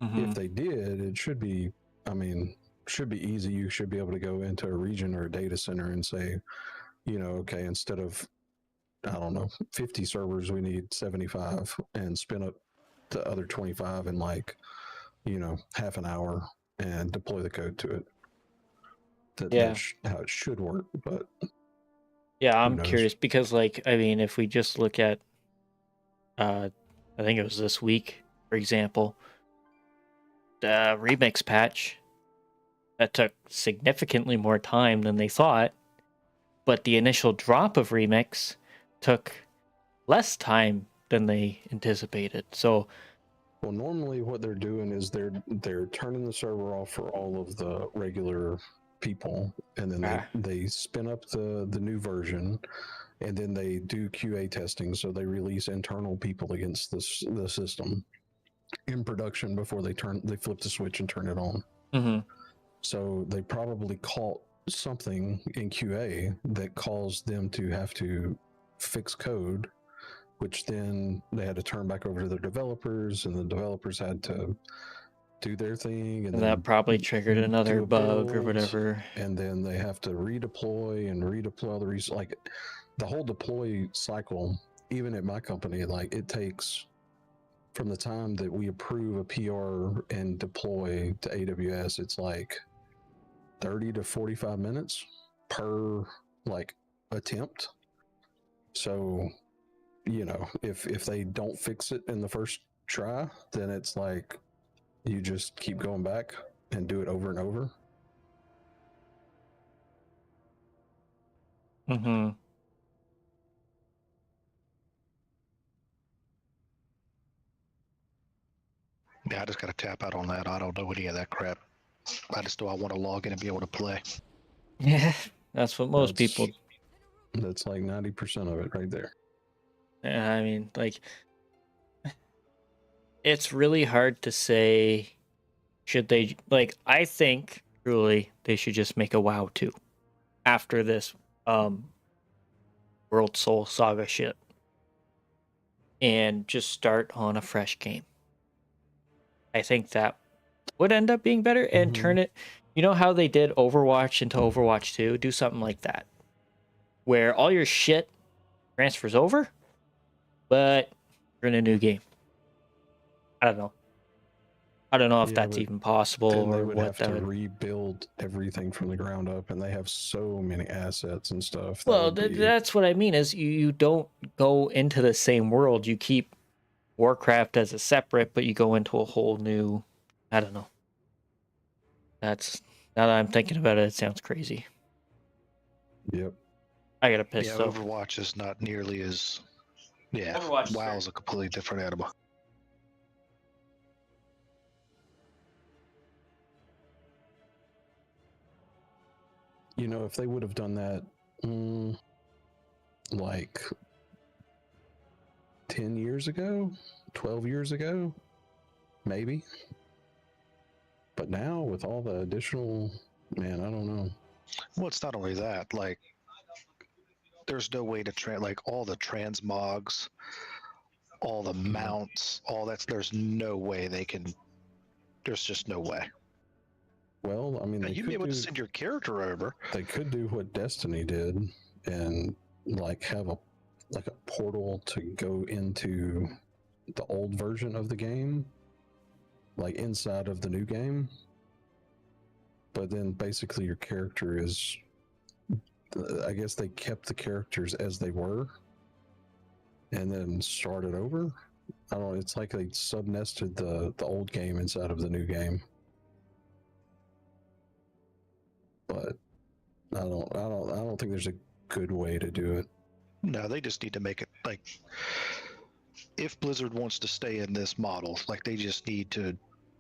If they did, it should be. I mean, should be easy. You should be able to go into a region or a data center and say, you know, okay, instead of I don't know, 50 servers, we need 75 and spin up the other 25 in like, you know, half an hour and deploy the code to it. That's how it should work. But yeah, I'm knows? curious because, like, I mean, if we just look at, I think it was this week, for example, the remix patch that took significantly more time than they thought, but the initial drop of remix took less time than they anticipated. So, well, normally what they're doing is they're turning the server off for all of the regular people, and then they spin up the new version, and then they do QA testing. So they release internal people against the system in production before they flip the switch and turn it on. So they probably caught something in QA that caused them to have to fix code, which then they had to turn back over to their developers, and the developers had to do their thing, and then that probably triggered another bug or whatever. And then they have to redeploy all the like the whole deploy cycle. Even at my company, like it takes from the time that we approve a PR and deploy to AWS, it's like 30 to 45 minutes per like attempt. So, you know, if they don't fix it in the first try, then it's like you just keep going back and do it over and over. Yeah, I just got to tap out on that. I don't know any of that crap. I just know I want to log in and be able to play. Yeah, that's what most people. That's like 90% of it right there. Yeah, I mean, like, it's really hard to say. Should they, like, I think truly they should just make a WoW 2 after this World Soul Saga shit and just start on a fresh game. I think that would end up being better and turn it, you know how they did Overwatch into Overwatch 2? Do something like that, where all your shit transfers over, but you're in a new game. I don't know if that's even possible or would what have to rebuild everything from the ground up, and they have so many assets and stuff. Well, that's what I mean is you don't go into the same world. You keep Warcraft as a separate, but you go into a whole new. I don't know. That's now that I'm thinking about it, it sounds crazy. Yep. I gotta piss. Yeah, though. Overwatch is not nearly as. Yeah, Overwatch WoW is a completely different animal. You know, if they would have done that, like 10 years ago, 12 years ago, maybe. But now with all the additional, man, I don't know. Well, it's not only that. Like, there's no way to like all the transmogs, all the mounts, all that. There's no way they can. There's just no way. Well, I mean, now, you'd be able to send your character over. They could do what Destiny did and like have a portal to go into the old version of the game, like inside of the new game. But then basically your character is I guess they kept the characters as they were, and then started over. I don't know. It's like they sub-nested the old game inside of the new game. But I don't think there's a good way to do it. No, they just need to make it like, if Blizzard wants to stay in this model, like they just need to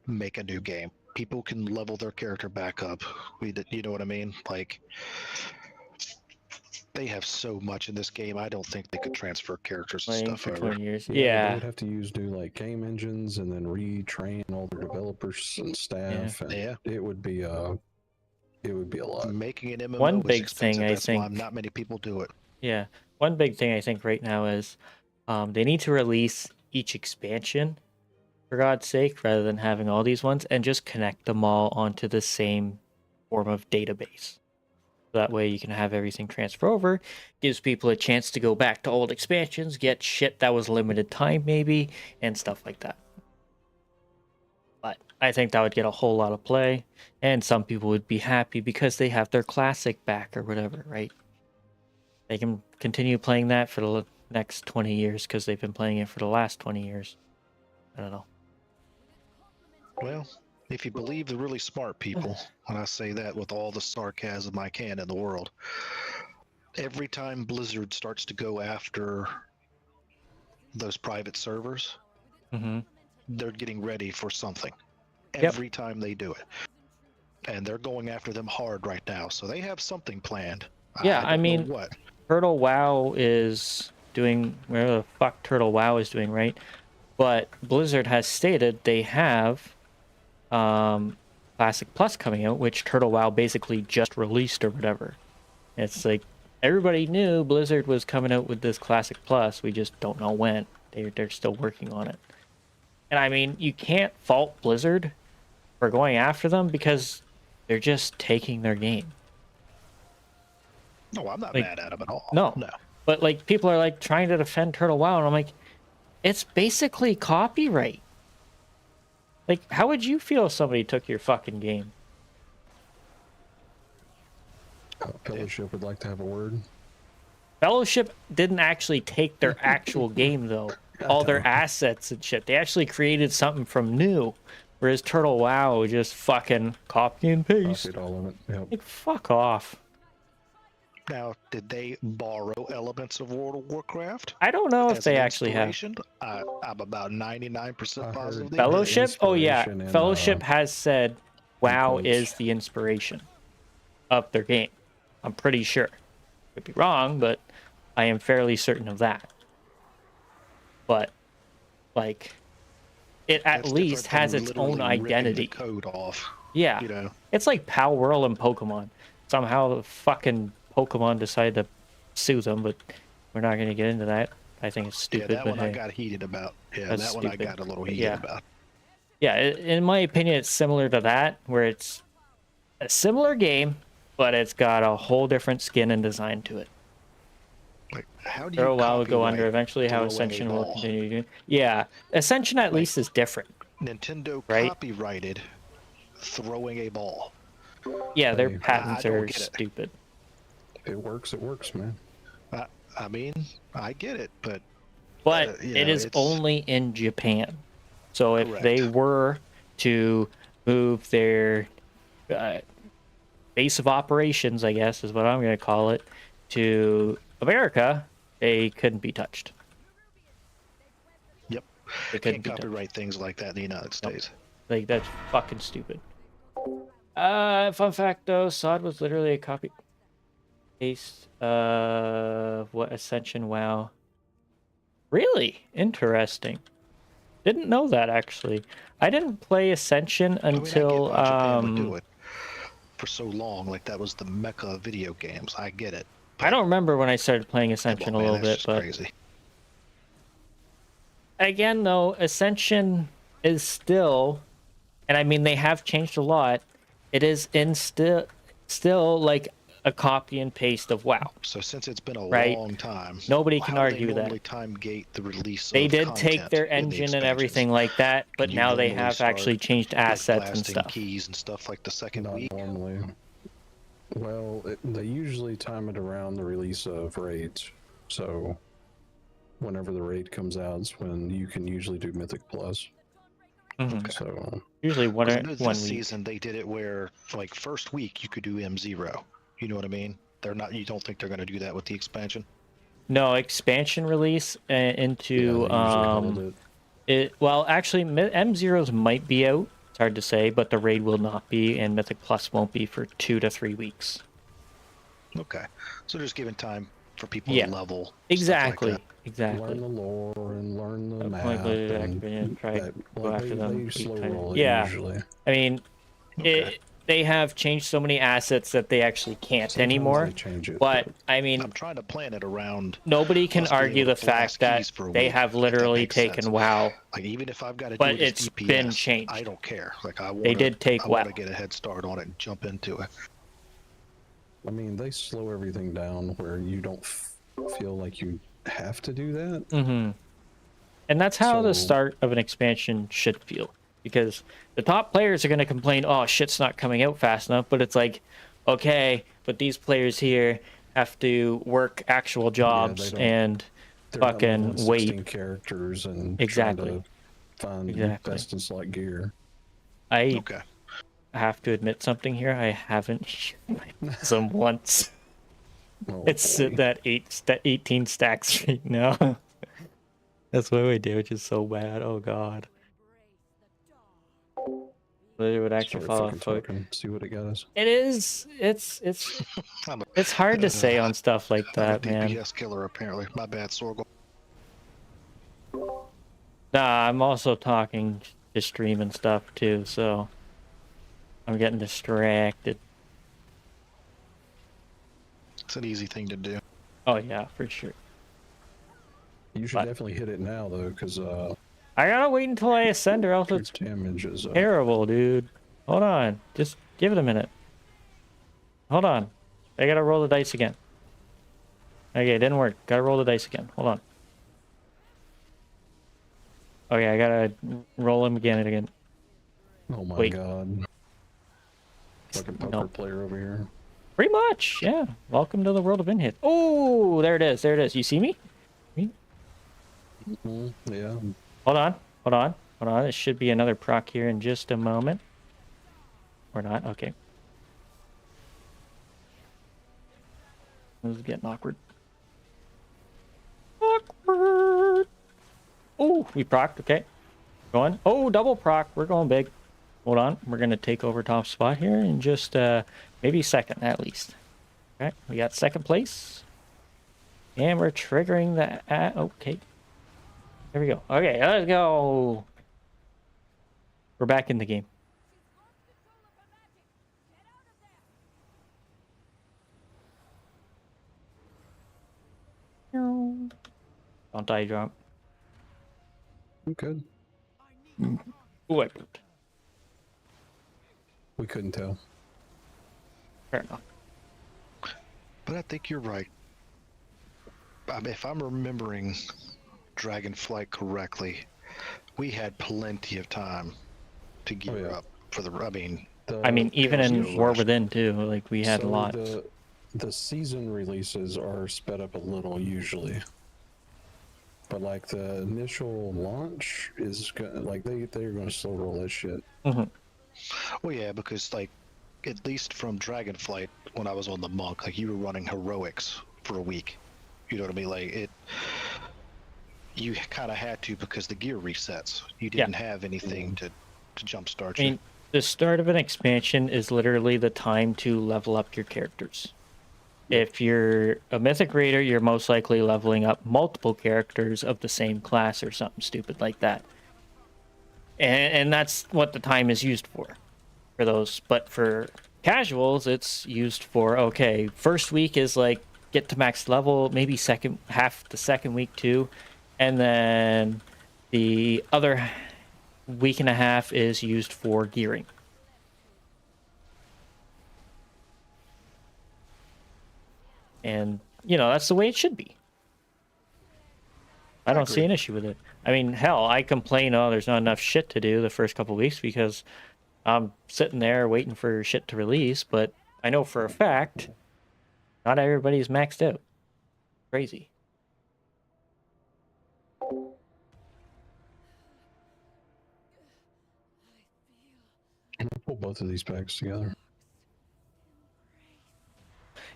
make a new game. People can level their character back up. You know what I mean? Like, they have so much in this game. I don't think they could transfer characters and Playing stuff for over. 20 years. They Yeah. would have to use new like game engines and then retrain all their developers and staff. And Yeah. it would be a lot. Making an MMO One is big thing, expensive. I That's why think- not many people do it. Yeah. One big thing I think right now is they need to release each expansion, for God's sake, rather than having all these ones, and just connect them all onto the same form of database. That way you can have everything transfer over, gives people a chance to go back to old expansions, get shit that was limited time maybe, and stuff like that. But I think that would get a whole lot of play, and some people would be happy because they have their classic back or whatever, right? They can continue playing that for the next 20 years because they've been playing it for the last 20 years. I don't know. Well, if you believe the really smart people, and I say that with all the sarcasm I can in the world, every time Blizzard starts to go after those private servers, Mm-hmm. they're getting ready for something. Yep. Every time they do it. And they're going after them hard right now. So they have something planned. Yeah, don't I know mean- what? Turtle WoW is doing whatever the fuck Turtle WoW is doing, right? But Blizzard has stated they have Classic Plus coming out, which Turtle WoW basically just released or whatever. It's like everybody knew Blizzard was coming out with this Classic Plus. We just don't know when. They're still working on it. And I mean, you can't fault Blizzard for going after them because they're just taking their game. No, I'm not like, mad at them at all. no. No. But like people are like trying to defend Turtle WoW, and I'm like, it's basically copyright. Like, how would you feel if somebody took your fucking game? Fellowship would like to have a word. Fellowship didn't actually take their actual game though. All their assets and shit. They actually created something from new. Whereas Turtle WoW just fucking copy and paste. Copied all of it. Yep. Like, fuck off. Now, did they borrow elements of World of Warcraft? I don't know if as they an actually have. inspiration? I'm about 99% I heard positive. they did. Fellowship? Oh yeah. Inspiration and, Fellowship has said WoW quotes. is the inspiration of their game. I'm pretty sure. Could be wrong, but I am fairly certain of that. But like it at That's least different has than its own literally ripping the identity. code off, Yeah. you know. It's like Pal World and Pokemon. Somehow the fucking Pokemon decided to sue them, but we're not going to get into that. I think it's stupid. Yeah, that but one I hey. got heated about. Yeah, That's that one I stupid. got a little heated Yeah. about. Yeah, in my opinion, it's similar to that, where it's a similar game, but it's got a whole different skin and design to it. Like, how do you Turtle WoW will go under copyright eventually. How throwaway Ascension will ball? continue to do. Yeah, Ascension at least is different. Nintendo Right? copyrighted throwing a ball. Yeah, their Hey, patents I don't are get it. stupid. If it works, man. I mean, I get it, but But you it know, is it's- only in Japan. So if they Correct. were to move their base of operations, I guess is what I'm going to call it, to America, they couldn't be touched. Yep. They couldn't Can't be touched. copyright things like that in the United States. Like, that's fucking stupid. Fun fact though, SOD was literally a copy paste of what Ascension WoW. Really interesting. Didn't know that actually. I didn't play Ascension I mean, I get until why Japan would do it for so long. Like that was the mecca of video games. I get it. I don't remember when I started playing Come Ascension on, a man, little that's bit, just but crazy. again though, Ascension is still, and I mean they have changed a lot. It is in still like a copy and paste of WoW. So since it's been a Right. long time, Nobody can how do argue they that. normally time gate the release. They of did take content their in the engine and everything expansions? like that, but You now they normally have start actually changed Big assets and blasting stuff. keys and stuff like the second Not week. normally. Well, they usually time it around the release of raids. So whenever the raid comes out is when you can usually do Mythic Plus. Mhm. So Usually 'Cause I know one this week. season they did it where, like, first week you could do M0. You know what I mean? They're not. You don't think they're going to do that with the expansion? No expansion release yeah, into they usually hold it. it. Well, actually, M zeros might be out. It's hard to say, but the raid will not be, and Mythic Plus won't be for 2 to 3 weeks. Okay, so just giving time for people Yeah. to level. stuff Exactly. Like that. Exactly. Learn the lore and learn the map. Point And try that, go like after them. they 8 slow times. roll it Yeah. usually. I mean, Okay. they have changed so many assets that they actually can't Sometimes anymore. they change it, But I mean, I'm trying to plan it around. nobody can us being argue able the to blast fact that keys for a they week, have if that literally makes taken sense. WoW. Like, even if I've got to But do it as it's DPS, been changed. I don't care. Like, I want. They did take I want WoW. to get a head start on it and jump into it. I mean, they slow everything down where you don't feel like you have to do that. Mm-hmm. And that's how the So- start of an expansion should feel. Because the top players are going to complain, oh, shit's not coming out fast enough. But it's like, okay, but these players here have to work actual jobs don't- and They're not fucking leveling wait. 16 characters and Exactly. trying to find Exactly. best in slot gear. I Okay. have to admit something here. I haven't used my Prism once. Oh, It's boy. sitting at 18 stacks right now. That's why my damage is so bad. Oh god. It would actually Start fall fucking off. talking. See what it got us. It is. It's I'm a, it's hard to say on stuff like I'm a that, man. DPS killer, apparently. My bad, Sorgal. Nah, I'm also talking to stream and stuff too, so I'm getting distracted. It's an easy thing to do. Oh yeah, for sure. You should But- definitely hit it now though, because I gotta wait until I ascend, or else your it's damage is terrible, dude. Hold on, just give it a minute. Hold on, I gotta roll the dice again. Okay, it didn't work. Gotta roll the dice again. Hold on. Okay, I gotta roll them again and again. Oh my Wait. god. Fucking poker Nope. player over here. Pretty much, yeah. Welcome to the world of Inhit. Oh, there it is. There it is. You see me? Yeah. Hold on. Hold on. Hold on. There should be another proc here in just a moment. Or not. Okay. This is getting awkward. Awkward. Oh, we procced. Okay. Going. Oh, double proc. We're going big. Hold on. We're going to take over top spot here in just maybe second at least. Okay. We got second place. And we're triggering the... okay. There we go. Okay, let's go. We're back in the game. Don't die, drop. I'm good. Ooh, I pooped. We couldn't tell. Fair enough. But I think you're right. If I'm remembering Dragonflight correctly, we had plenty of time to gear yeah. up for the. I mean, I mean, even in Chaos War Rush. Within too, like we had so lots. The season releases are sped up a little usually. But like the initial launch is gonna, like they're gonna slow roll that shit. Mhm. well, yeah, because like at least from Dragonflight, when I was on the Monk, like you were running heroics for a week. You know what I mean? Like it. You kind of had to because the gear resets. You Yeah. didn't have anything to jumpstart I you. mean, the start of an expansion is literally the time to level up your characters. If you're a Mythic Raider, you're most likely leveling up multiple characters of the same class or something stupid like that. And that's what the time is used for those. But for casuals, it's used for, okay, first week is like get to max level, maybe second half the second week too. And then the other week and a half is used for gearing. And, you know, that's the way it should be. I don't see agree. an issue with it. I mean, hell, I complain, oh, there's not enough shit to do the first couple weeks because I'm sitting there waiting for shit to release, but I know for a fact, not everybody's maxed out. Crazy. I'm gonna pull both of these packs together.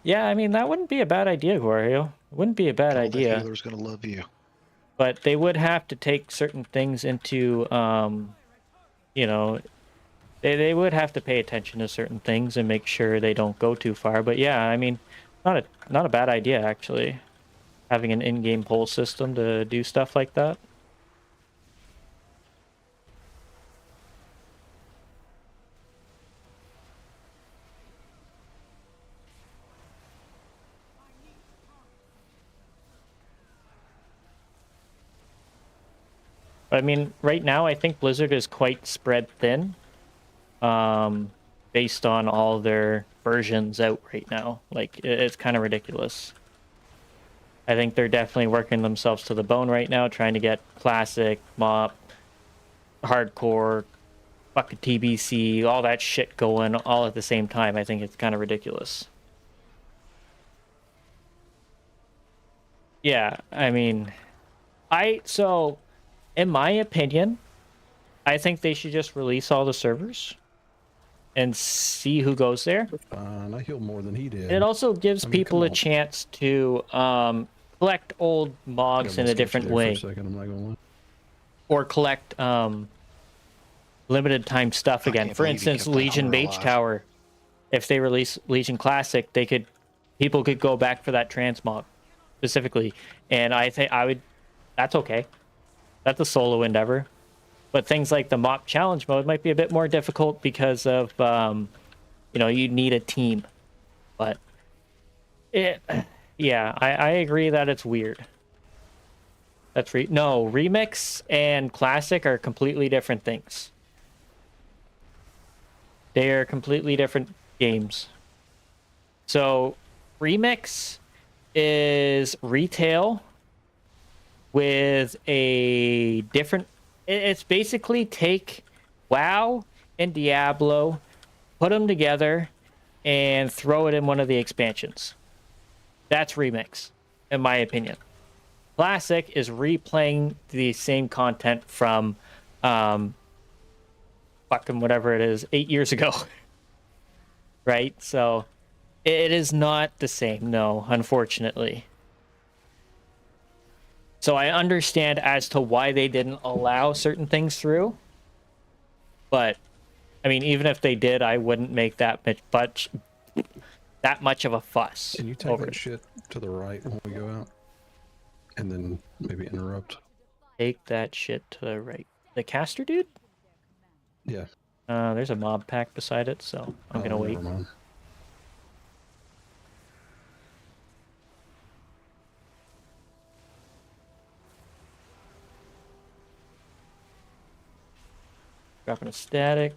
Yeah, I mean, that wouldn't be a bad idea, Wario. It wouldn't be a bad All the idea. healers gonna love you. But they would have to take certain things into, you know, they would have to pay attention to certain things and make sure they don't go too far. But yeah, I mean, not a bad idea, actually. Having an in-game poll system to do stuff like that. I mean, right now, I think Blizzard is quite spread thin, based on all their versions out right now. Like, it's kind of ridiculous. I think they're definitely working themselves to the bone right now, trying to get classic, mop, hardcore, fucking TBC, all that shit going all at the same time. I think it's kind of ridiculous. Yeah, I mean, so in my opinion, I think they should just release all the servers and see who goes there. Fine, I healed more than he did. It also gives I mean, people come a on. chance to collect old Got mogs in my a different sketchy there way, For a second, I'm not gonna lie. or collect limited time stuff I again. can't For believe you instance, kept that Legion armor Mage alive. Tower. If they release Legion Classic, people could go back for that transmog specifically, and I think that's okay. That's a solo endeavor. But things like the mop challenge mode might be a bit more difficult because of you need a team. But yeah, I agree that it's weird. No, remix and classic are completely different things. They are completely different games. So remix is retail with a different. It's basically take WoW and Diablo, put them together, and throw it in one of the expansions. That's remix, in my opinion. Classic is replaying the same content from fucking whatever it is, 8 years ago. Right? So it is not the same, no, unfortunately. So I understand as to why they didn't allow certain things through. But I mean, even if they did, I wouldn't make that much of a fuss Can you take over that it. shit to the right when we go out? And then maybe interrupt? Take that shit to the right. The caster dude? Yeah. There's a mob pack beside it, so I'm gonna wait. Never mind. Dropping a static.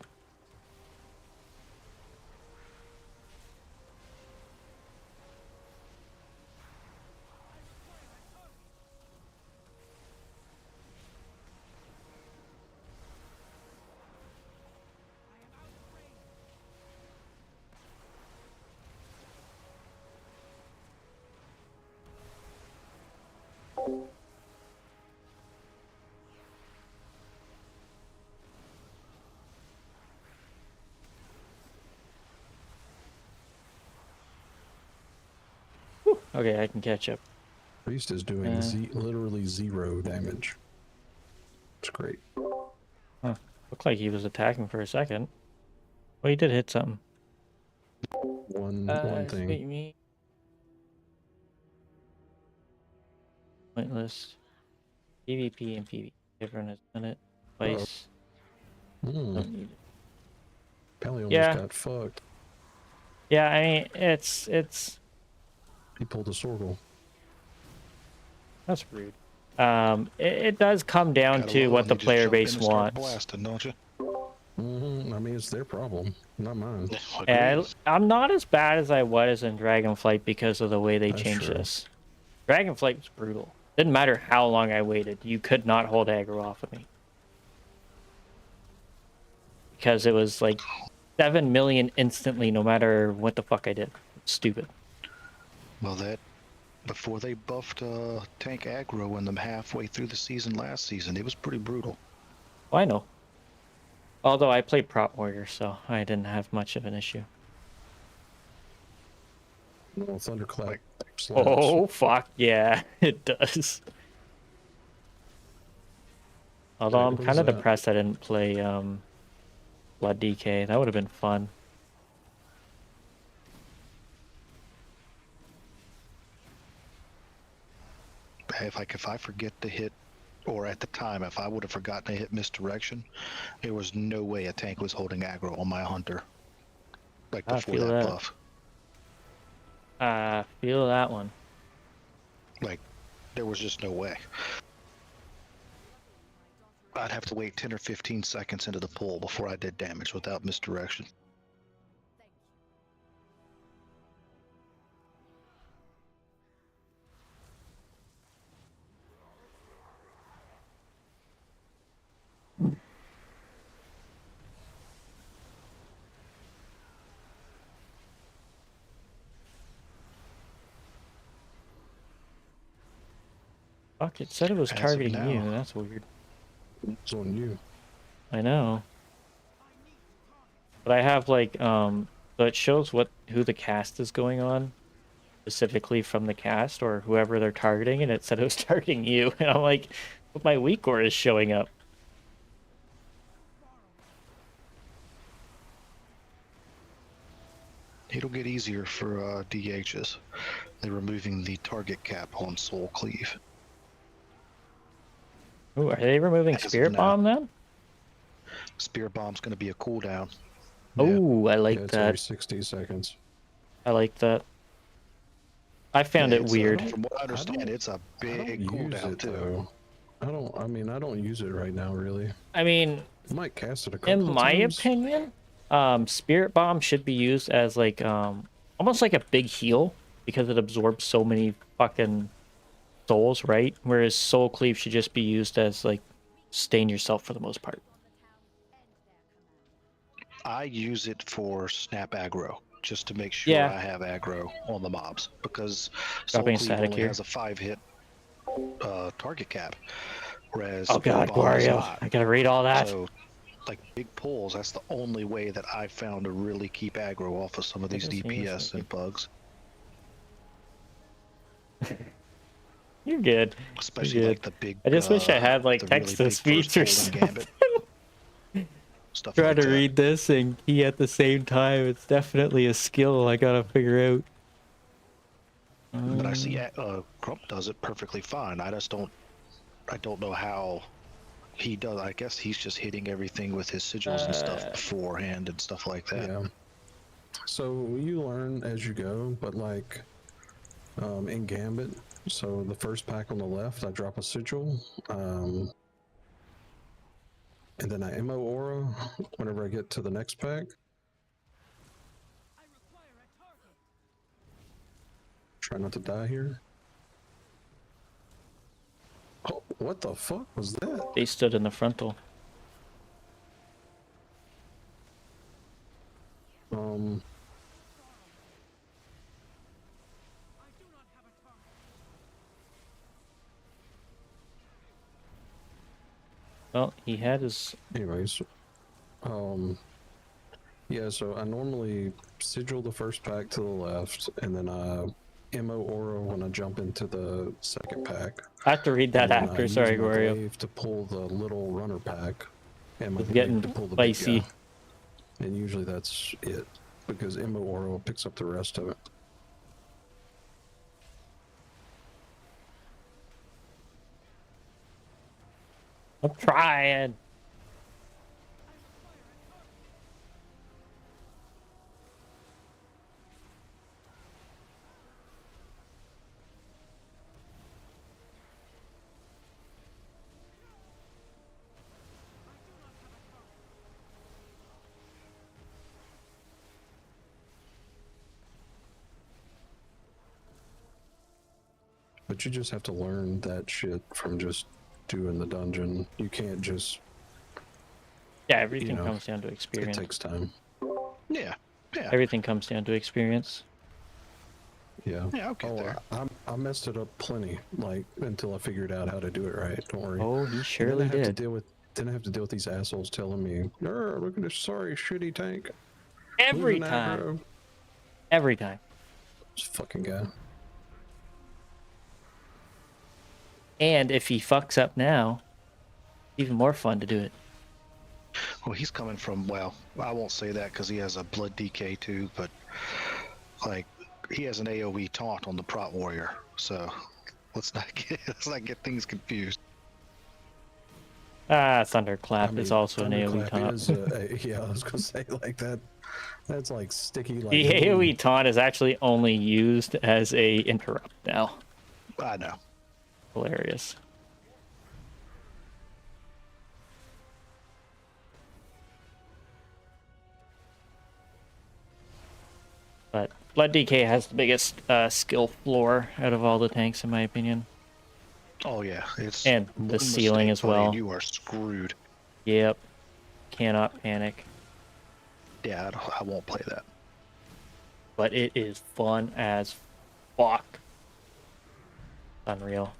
Whew. Okay, I can catch up. Priest is doing literally 0 damage. It's great. Huh. Looked like he was attacking for a second. Well, he did hit something. One thing. Wait, me. Pointless. PvP and PvP. Everyone has done it twice. Don't need it. Pally almost Yeah. got fucked. Yeah, I mean, it's He pulled a Sorgle. that's rude. It does come down Gotta to love what the when you just player jump in base and start wants. Blasting, don't you? I mean, it's their problem, not mine. And I'm not as bad as I was in Dragonflight because of the way they That's changed true. this. Dragonflight was brutal. Didn't matter how long I waited, you could not hold aggro off of me. Because it was like 7 million instantly, no matter what the fuck I did. Stupid. Well, that before they buffed tank aggro in them halfway through the season last season, it was pretty brutal. Well, I know. Although I played Prop Warrior, so I didn't have much of an issue. Well, Thunderclap Like- slaps. Oh, fuck yeah, it does. Although Wait, I'm what kind is of that? depressed I didn't play Blood DK. That would have been fun. If I forget to hit, or at the time, if I would have forgotten to hit misdirection, there was no way a tank was holding aggro on my hunter. Like I before feel that that. buff. Feel that one. Like, there was just no way. I'd have to wait 10 or 15 seconds into the pull before I did damage without misdirection. Fuck, it said it was As of targeting now. you. That's weird. It's on you. I know. But I have like so it shows who the cast is going on specifically from the cast or whoever they're targeting, and it said it was targeting you. And I'm like, but my weak core is showing up. It'll get easier for DHs. They're removing the target cap on Soul Cleave. Ooh, are they removing As of Spirit now. Bomb then? Spear Bomb's going to be a cooldown. Oh, I like Yeah, it's every that. 60 seconds. I like that. I found it It's, weird. From what I understand, don't- it's a I big don't use cooldown it too. though. I don't use it right now really. I mean, I might cast it a couple in of my times. opinion, Spirit Bomb should be used as like almost like a big heal because it absorbs so many fucking souls, right? Whereas Soul Cleave should just be used as like stain yourself for the most part. I use it for snap aggro, just to make sure Yeah. I have aggro on the mobs, because Dropping Soul a Cleave static only here. has a 5-hit target cap, whereas Oh Spirit god, Bomb does Wario. not. I gotta read all that. So, like big pulls, that's the only way that I've found to really keep aggro off of some of these Goodness me, DPS it's like and bugs, You're good. especially good. like the big. I just wish I had like the really text to big speech first or pull and something. gambit, stuff Trying like to that. read this and key at the same time. It's definitely a skill I gotta figure out. But I see Crump does it perfectly fine. I don't know how he does. I guess he's just hitting everything with his sigils and stuff beforehand and stuff like that. Yeah. So you learn as you go, but like in Gambit, so the first pack on the left, I drop a sigil, and then I MO aura whenever I get to the next pack. Try not to die here. Oh, what the fuck was that? They stood in the frontal. Well, he had his. Anyways, yeah, so I normally sigil the first pack to the left, and then I MO aura when I jump into the second pack. I have to read that And then I after. use Sorry, my Wario. glaive to pull the little runner pack, and my It's glaive getting to pull the big spicy. guy. And usually that's it, because MO aura picks up the rest of it. I'm trying. But you just have to learn that shit from just doing the dungeon. You can't just, Yeah, everything know, comes down to it experience. takes time. Yeah, yeah, Everything comes down to experience. Yeah. yeah. I'll get there. I messed it up plenty, like until I figured out how to do it right. Don't worry. Oh, he And then surely I have to did. deal with these assholes telling me, "Oh, look at this sorry shitty tank. Every Losing time. aggro." Every time. This fucking guy. And if he fucks up now, even more fun to do it. Well, he's coming from, well, I won't say that because he has a blood DK too, but like he has an AoE taunt on the Prot Warrior, so let's not get things confused. Thunderclap is mean, also an AoE Thunderclap taunt. is, yeah, I was gonna say like that. That's like sticky. Like The AoE taunt is actually only used as a interrupt now. I know. Hilarious. But Blood DK has the biggest skill floor out of all the tanks, in my opinion. Oh yeah, it's And one the ceiling mistake, as buddy, well. and you are screwed. Yep. Cannot panic. Yeah, I won't play that. But it is fun as fuck. Unreal.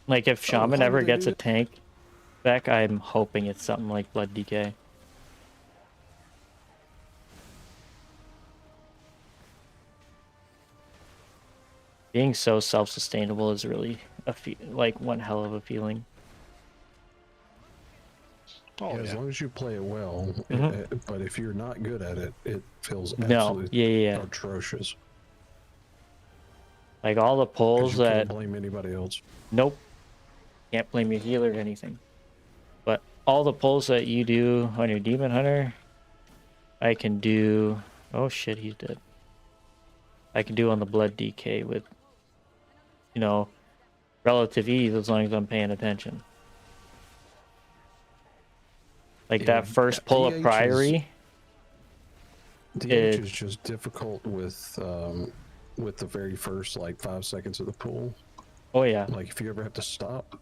Like, if Shaman how ever do they gets do a it? tank back, I'm hoping it's something like Blood DK. Being so self-sustainable is really like one hell of a feeling. Oh Yeah, yeah. as long as you play it well, Mhm. but if you're not good at it, it feels No, absolutely yeah. atrocious. Like all the 'Cause pulls you that, can't blame anybody else. nope, can't blame your healer or anything. But all the pulls that you do on your Demon Hunter, I can do. Oh shit, he's dead. I can do on the Blood DK with, you know, relative ease as long as I'm paying attention. Like Yeah, that first pull of DH is- Priory. DH is just difficult with the very first like 5 seconds of the pool. Oh yeah. Like if you ever have to stop,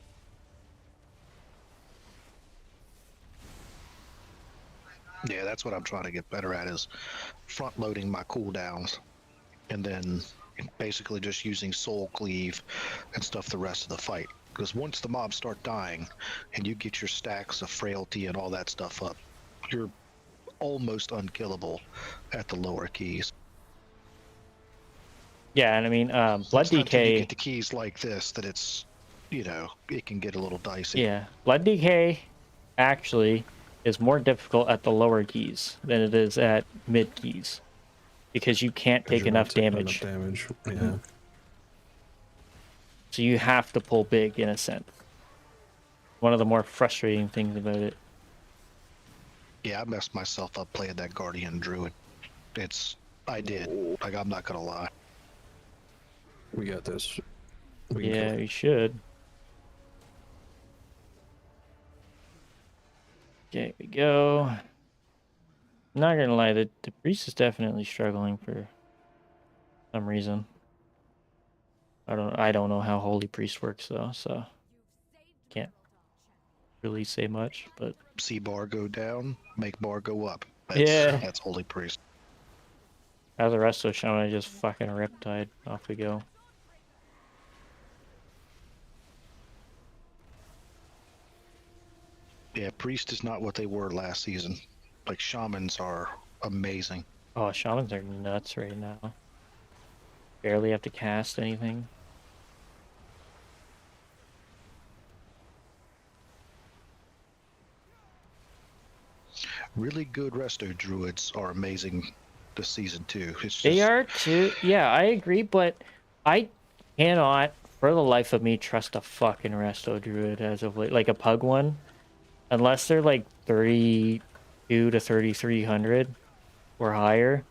Yeah, that's what I'm trying to get better at is front loading my cooldowns and then basically just using soul cleave and stuff the rest of the fight. Because once the mobs start dying and you get your stacks of frailty and all that stuff up, you're almost unkillable at the lower keys. Yeah, and I mean, Blood It's not until you DK. get the keys like this that it's, it can get a little dicey. Yeah, Blood DK actually is more difficult at the lower keys than it is at mid keys because you can't 'cause take you're not enough taking damage. damage. Yeah. Mhm. So you have to pull big in a sense. One of the more frustrating things about it. Yeah, I messed myself up playing that Guardian Druid. I did. Like, I'm not gonna lie. We got this. We can Yeah, kill it. you should. Okay, we go. I'm not gonna lie, the priest is definitely struggling for some reason. I don't know how Holy Priest works though, so can't really say much, but See bar go down, make bar go up. Yeah. That's Holy Priest. as the rest of Shaman just fucking Riptide. Off we go. Yeah, Priest is not what they were last season. Like, Shamans are amazing. Oh, Shamans are nuts right now. Barely have to cast anything. Really good Resto Druids are amazing this season, too. It's just, They are too. Yeah, I agree, but I cannot, for the life of me, trust a fucking Resto Druid as of late. Like a Pug one. Unless they're like 32 to 3,300 or higher,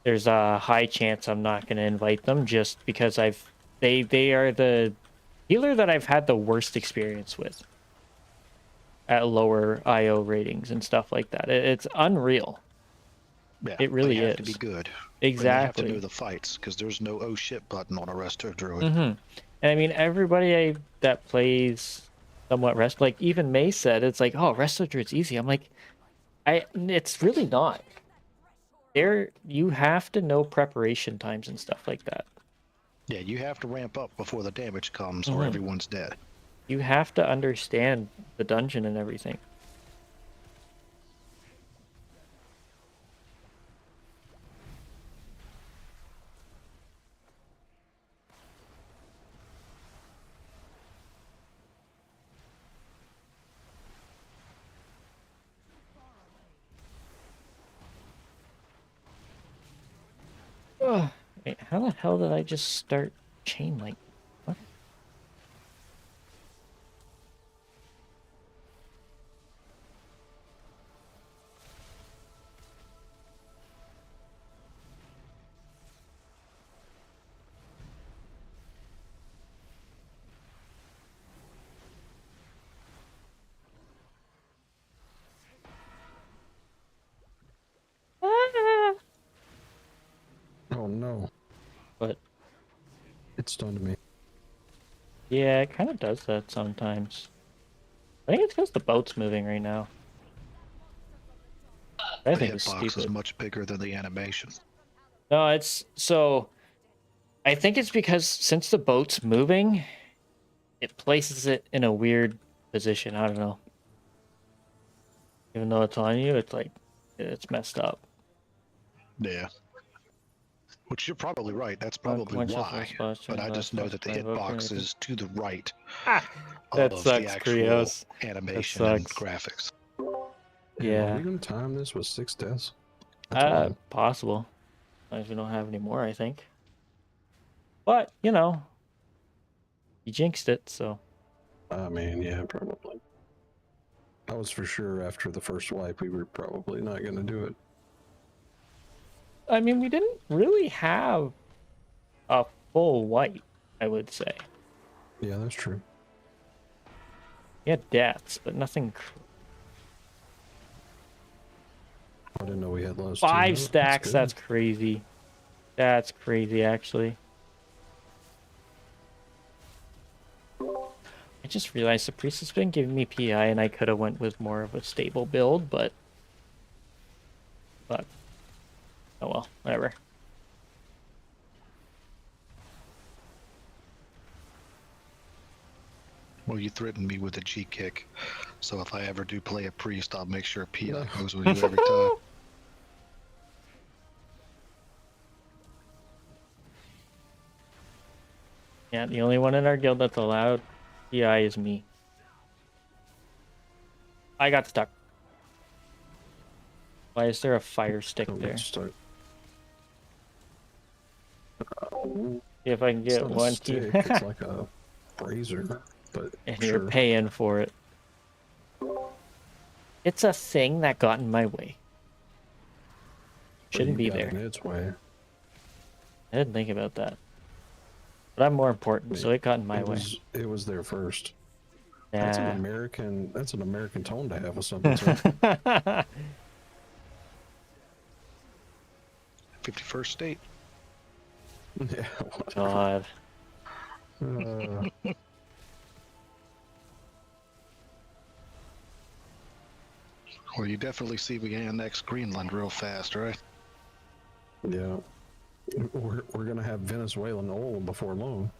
there's a high chance I'm not going to invite them just because they are the healer that I've had the worst experience with at lower IO ratings and stuff like that. It's unreal. yeah, it really they have to is. be good. They have to know Exactly. the fights, because there's no oh shit button on a Resto Druid. And I mean, everybody that plays somewhat rest, like even May said, it's like, oh, Resto Druid's easy. I'm like, It's really not. You have to know preparation times and stuff like that. Yeah, you have to ramp up before the damage comes, or Mhm. everyone's dead. You have to understand the dungeon and everything. Ugh. Wait, how the hell did I just start chain link? What? Ah! Oh no, But it stunned me. yeah, it kind of does that sometimes. I think it's because the boat's moving right now. I The think it's hitbox is stupid. much bigger than the animation. No, it's so. I think it's because since the boat's moving, it places it in a weird position. I don't know. Even though it's on you, it's like it's messed up. Yeah. Which you're probably right. That's One probably quench of why. response But I turns just off know that the by evoking hitbox it. is to the right Ah, that of the sucks, actual Krios. animation and sucks. graphics. Yeah. Are we gonna time this with 6 deaths? That's a lot. Possible. As long as we don't have any more, I think. But you know, you jinxed it, so. I mean, yeah, probably. I was for sure after the first wipe we were probably not gonna do it. I mean, we didn't really have a full white, I would say. Yeah, that's true. We had deaths, but nothing. I didn't know we had lost 5 2. stacks. good. That's crazy. That's crazy, actually. I just realized the priest has been giving me PI, and I could have went with more of a stable build, but oh well, whatever. Well, you threatened me with a G kick, so if I ever do play a priest, I'll make sure PI No. goes with you every time. Yeah, the only one in our guild that's allowed PI is me. I got stuck. Why is there a fire stick Don't there? get stuck. See if I can It's get not a one stick, team. it's like a razor, but And sure. you're paying for it. It's a thing that got in my way. But Shouldn't you be got there. in its way. I didn't think about that. But I'm more important, so it got in my way. It was there first. Nah. That's an American tone to have with something. So 51st state. yeah. Whatever. God. Well, you definitely see we annex Greenland real fast, right? Yeah. We're gonna have Venezuelan oil before long.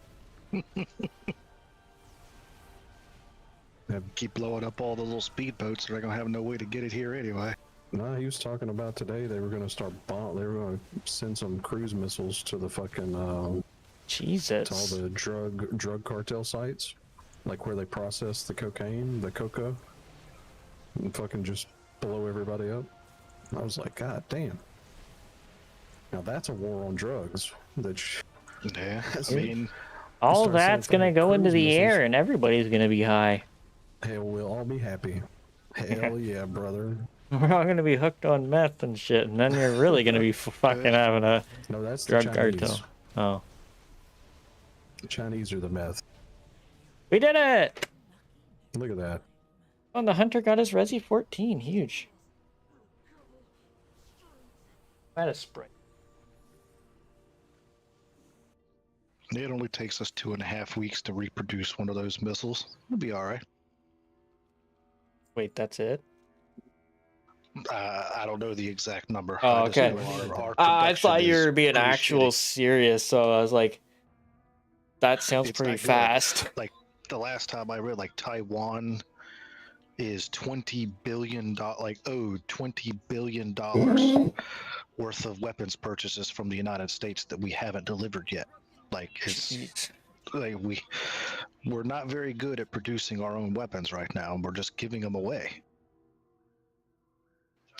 Keep blowing up all the little speedboats, they're gonna have no way to get it here anyway. No, he was talking about today they were gonna start they were gonna send some cruise missiles to the fucking to all Jesus. the drug cartel sites, like where they process the cocaine, the coca, and fucking just blow everybody up. I was like, God damn. Now that's a war on drugs. Yeah, That's I it. mean, All start that's sending gonna go into cruise the missiles. air, and everybody's gonna be high. Hell, we'll all be happy. Hell yeah, brother. We're all gonna be hooked on meth and shit, and then you're really gonna be fucking having a No, that's the drug Chinese. cartel. Oh. The Chinese are the meth. We did it! Look at that. Oh, and the hunter got his Resi 14. Huge. I had a spray. it only takes us 2.5 weeks to reproduce one of those missiles. It'll be alright. Wait, that's it? I don't know the exact number. Oh, I just okay. know our I production thought you is were being pretty actual shitty. serious, so I was like, that sounds It's pretty not good. fast. Like the last time I read, like Taiwan is $20 billion, like owed $20 billion worth of weapons purchases from the United States that we haven't delivered yet. Like it's Jeez. like we're not very good at producing our own weapons right now, and we're just giving them away.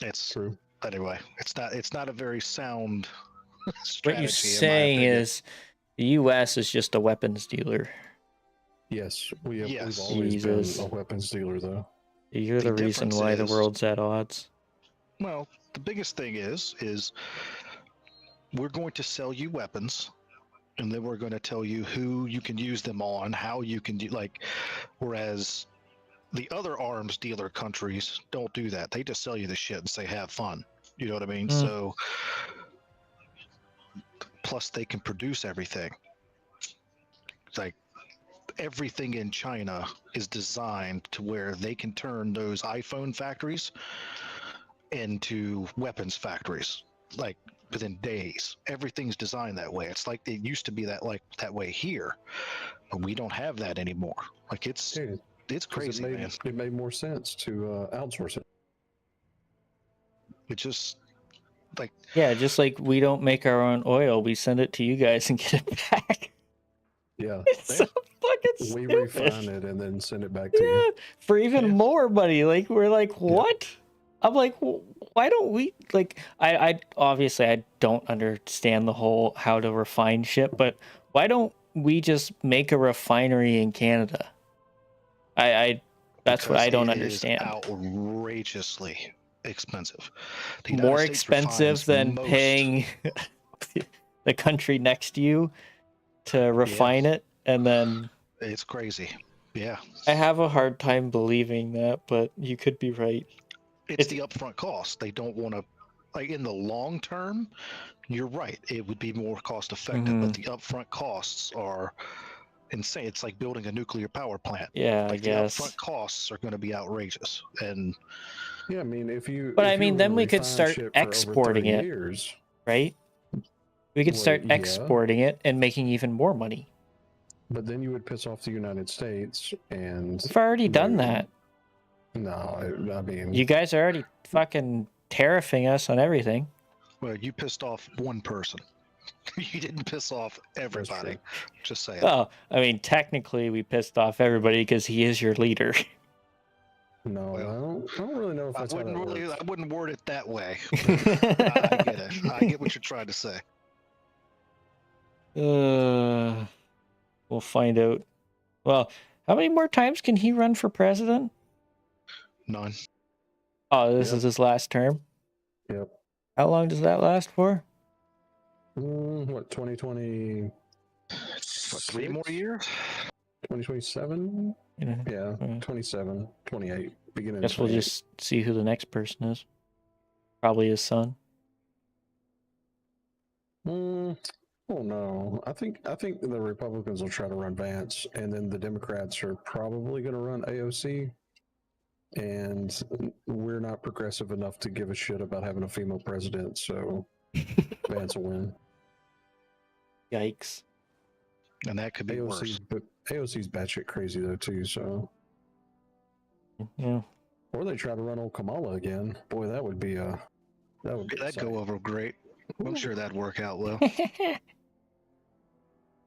It's True. anyway. It's not a very sound strategy. What you're in my saying opinion. is the U.S. is just a weapons dealer. Yes, we've Yes. always Jesus. been a weapons dealer, though. You're The the reason difference why the is- world's at odds. Well, the biggest thing is we're going to sell you weapons, and then we're going to tell you who you can use them on, how you can do, like, whereas the other arms dealer countries don't do that. They just sell you the shit and say have fun. You know what I mean? Mm. So plus they can produce everything. Like everything in China is designed to where they can turn those iPhone factories into weapons factories, like within days. Everything's designed that way. It's like it used to be that way here, but we don't have that anymore. Like it's Dude, 'cause crazy, man. It made more sense to outsource it. It just Yeah, just like we don't make our own oil, we send it to you guys and get it back. Yeah, It's so fucking we stupid. refine it and then send it back to Yeah, you. for even Yeah. more money. Like we're like, what? I'm like, why don't we like? I obviously I don't understand the whole how to refine shit, but why don't we just make a refinery in Canada? I that's what because I don't it is understand. outrageously expensive. The More United States expensive refines than most- paying the country next to you to refine it, and then It's crazy. Yeah, I have a hard time believing that, but you could be right. it's the upfront cost. They don't want to, like in the long term. You're right. It would be more cost effective, but the upfront costs are insane. It's like building a nuclear power plant. Yeah, I Like the guess. upfront costs are going to be outrageous, and Yeah, I mean, if you. But if I you mean, were then to we could refine start shit for over exporting 30 it. Years, Right? We could Well, start yeah. exporting it and making even more money. but then you would piss off the United States, and We've already done they- that. No, I mean, You guys are already fucking tariffing us on everything. well, you pissed off one person. You didn't piss off everybody. true. Just saying. Well, I mean, technically, we pissed off everybody because he is your leader. no, Well, I don't really know if that's how that works. I wouldn't word it that way. I get it. I get what you're trying to say. We'll find out. Well, how many more times can he run for president? None. Oh, this Yep. is his last term. Yep. How long does that last for? What, 2020? What, 3 more years? 2027? You know, Yeah, Mm. 27, 28, beginning guess of we'll 28. just see who the next person is. Probably his son. Oh no, I think the Republicans will try to run Vance, and then the Democrats are probably going to run AOC. And we're not progressive enough to give a shit about having a female president, so Vance will win. Yikes. And that could be worse. AOC's batshit crazy though too. So, Yeah. or they try to run old Kamala again. Boy, that would be a That'd sight. go over great. I'm sure that'd work out well.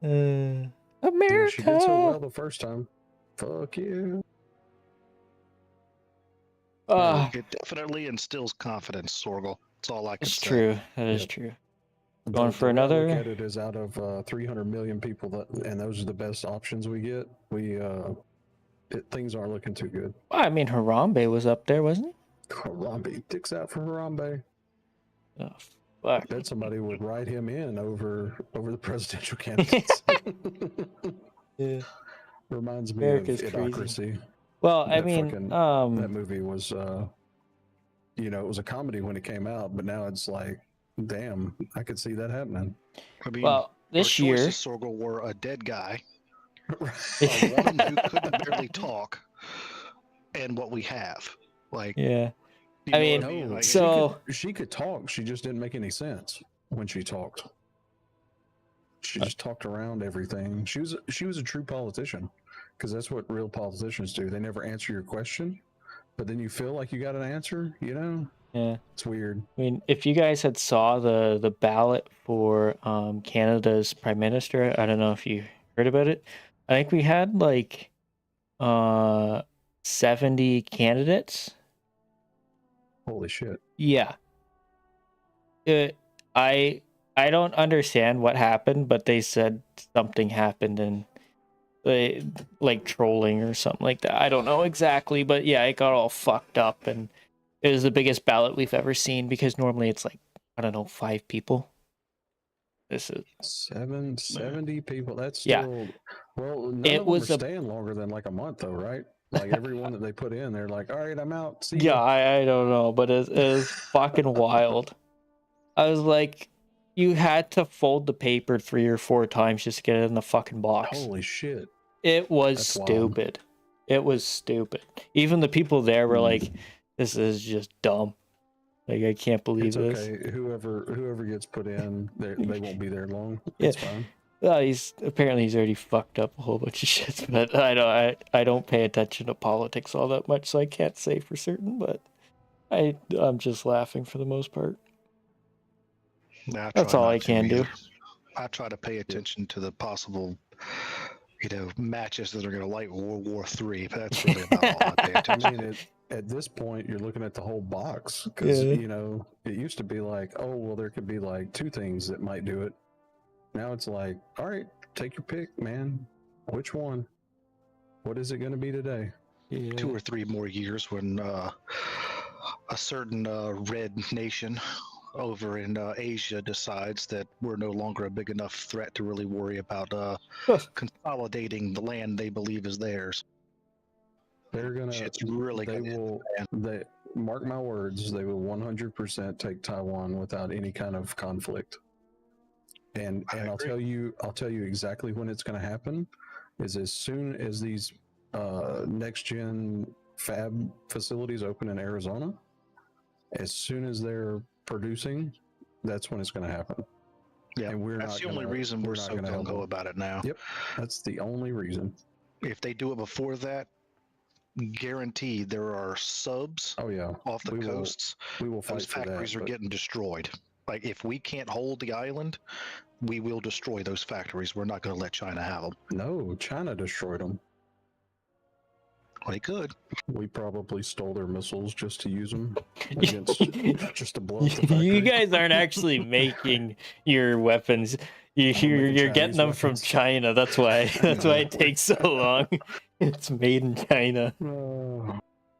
America. Yeah, she did so well the first time. Fuck yeah. It definitely instills confidence, Sorgal. That's all I can It's say. true. That is Yep. true. But Going the for way I another? Look at it as out of 300 million people, and those are the best options we get. Things aren't looking too good. Well, I mean, Harambe was up there, wasn't he? Harambe, dicks out for Harambe. Oh, fuck. Bet somebody would write him in over the presidential candidates. Yeah. Reminds me America's of crazy. Idiocracy. Well, I That mean, That movie was, it was a comedy when it came out, but now it's like, damn, I could see that happening. I mean, well, this our year, choices, Sorgal, were a dead guy, a woman who couldn't barely talk, and what we have. Like, yeah. You I know mean, what No, Like, so- she could talk. She just didn't make any sense when she talked. She just talked around everything. She was a true politician, because that's what real politicians do. They never answer your question, but then you feel like you got an answer. You know, Yeah. it's weird. I mean, if you guys had saw the ballot for Canada's prime minister, I don't know if you heard about it. I think we had like 70 candidates. Holy shit! Yeah. I don't understand what happened, but they said something happened and they like trolling or something like that. I don't know exactly, but yeah, it got all fucked up and it was the biggest ballot we've ever seen because normally it's like, I don't know, 5 people. This is 70 people. That's Yeah. still well. None It of them are was a- staying longer than like a month, though, right? Like everyone that they put in, they're like, "All right, I'm out. See yeah, ya." I don't know, but it was fucking wild. I was like, you had to fold the paper 3 or 4 times just to get it in the fucking box. Holy shit! It was That's wild. stupid. It was stupid. Even the people there were like, this is just dumb. Like, I can't believe It's this. okay. Whoever gets put in, they won't be there long. Yeah. It's fine. Well, he's already fucked up a whole bunch of shit, but I don't pay attention to politics all that much, so I can't say for certain, but I'm just laughing for the most part. I That's try all not I to can do. either. I try to pay attention to the possible, matches that are going to light World War III. But that's really about all I pay I attention. mean, at this point, you're looking at the whole box because Yeah. it used to be like, oh well, there could be like 2 things that might do it. Now it's like, all right, take your pick, man. Which one? What is it going to be today? 2 or 3 more years when a certain red nation over in Asia decides that we're no longer a big enough threat to really worry about consolidating the land they believe is theirs. They're gonna. Shit's really They gonna hit will. the fan. They mark my words. They will 100% take Taiwan without any kind of conflict. And I I'll agree. tell you exactly when it's going to happen. Is as soon as these next gen fab facilities open in Arizona. As soon as they're producing, that's when it's going to happen. Yeah, And we're that's not the only gonna- reason we're not so gonna help gung ho them. about it now. Yep. That's the only reason. If they do it before that, guaranteed there are subs Oh yeah. off the we coasts. Will, we will fight Those for that. factories are but- getting destroyed. Like, if we can't hold the island, we will destroy those factories. We're not going to let China have them. No, China destroyed them. They could. We probably stole their missiles just to use them against, just to blow up the You factory. guys aren't actually making your weapons. You're making getting Chinese them from weapons. China. That's why. That's why it takes so long. It's made in China.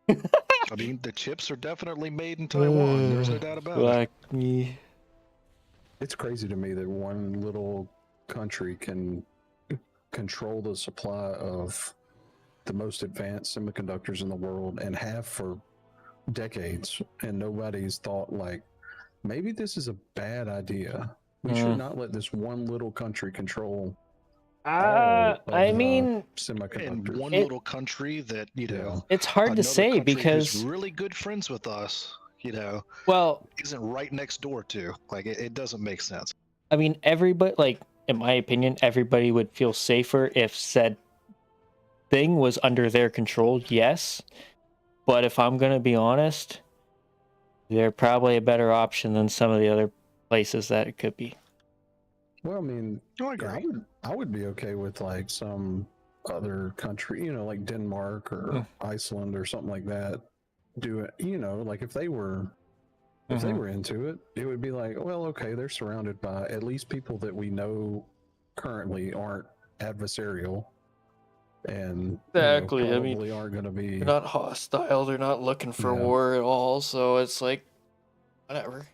I mean, the chips are definitely made in Taiwan. There's no doubt about it. Fuck me. It's crazy to me that one little country can control the supply of the most advanced semiconductors in the world and have for decades, and nobody's thought like, maybe this is a bad idea. We should not let this one little country control all of I the mean, In semiconductors. one It- little country that, Yeah. it's hard to another say country who's because, really good friends with us, well, isn't right next door to. Like, it doesn't make sense. I mean, everybody, like, in my opinion, everybody would feel safer if said thing was under their control, yes. But if I'm going to be honest, they're probably a better option than some of the other places that it could be. Well, I mean, No, I yeah, agree. I would be okay with like some other country, like Denmark or Iceland or something like that. Do it, like if they were into it, it would be like, well, okay, they're surrounded by at least people that we know currently aren't adversarial, and Exactly, I mean, probably aren't going to be. They're not hostile. They're not looking for Yeah. war at all. So it's like, whatever.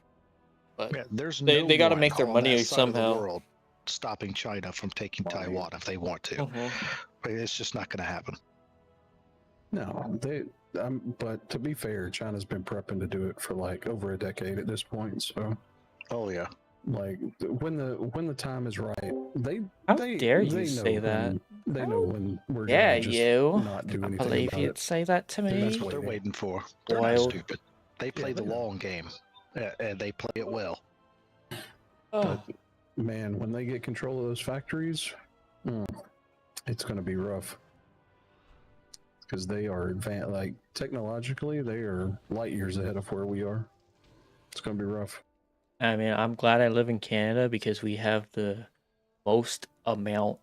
But Yeah, there's They- no they gotta one make their on money that side of the somehow. world stopping China from taking Right. Taiwan if they want to. Mhm. But it's just not going to happen. No, but to be fair, China's been prepping to do it for like over a decade at this point. So, Oh yeah. like when the time is right, How they dare you they say know that? when- They know when we're Yeah, gonna just you. not do I anything believe about you'd it. say that to And me. that's That's what they're waiting. waiting for. They're Wild. not stupid. They play the they are. long game, and they play it well. Oh, Man, when they get control of those factories, it's going to be rough. Because they are advanced, like technologically, they are light years ahead of where we are. It's going to be rough. I mean, I'm glad I live in Canada because we have the most amount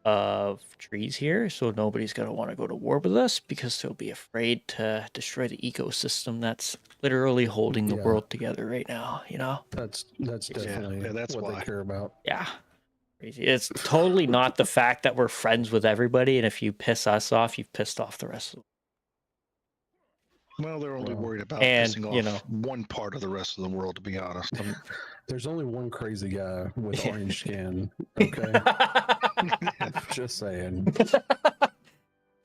of trees here, so nobody's gonna want to go to war with us because they'll be afraid to destroy the ecosystem that's literally holding the Yeah. world together right now. You know? That's definitely that's what why. they care about. Yeah. Crazy. It's totally not the fact that we're friends with everybody, and if you piss us off, you've pissed off the rest of them. Well, they're only Well, worried about and, pissing you off know- one part of the rest of the world, to be honest. There's only one crazy guy with Yeah. orange skin. Okay, just saying.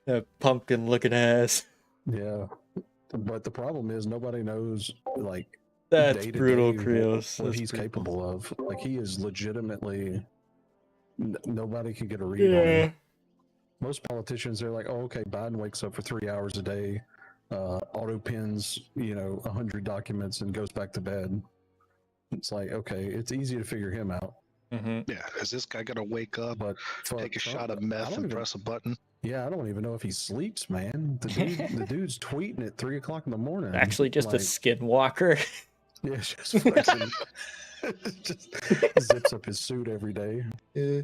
That pumpkin looking ass. Yeah, but the problem is nobody knows like That's day to brutal, day Krios. what That's he's brutal. capable of. Like he is legitimately. Nobody can get a read on Yeah. him. Most politicians, they're like, "Oh, okay, Biden wakes up for 3 hours a day, auto pins, 100 documents, and goes back to bed." It's like, okay, it's easy to figure him out, Mm-hmm. Yeah, is this guy gonna wake up, but take a Trump, shot of I meth, don't and even- press a button? Yeah, I don't even know if he sleeps, man. The dude's tweeting at 3 o'clock in the morning. Actually, just a like, skinwalker. yeah, it's just fucking, just zips up his suit every day. Yeah.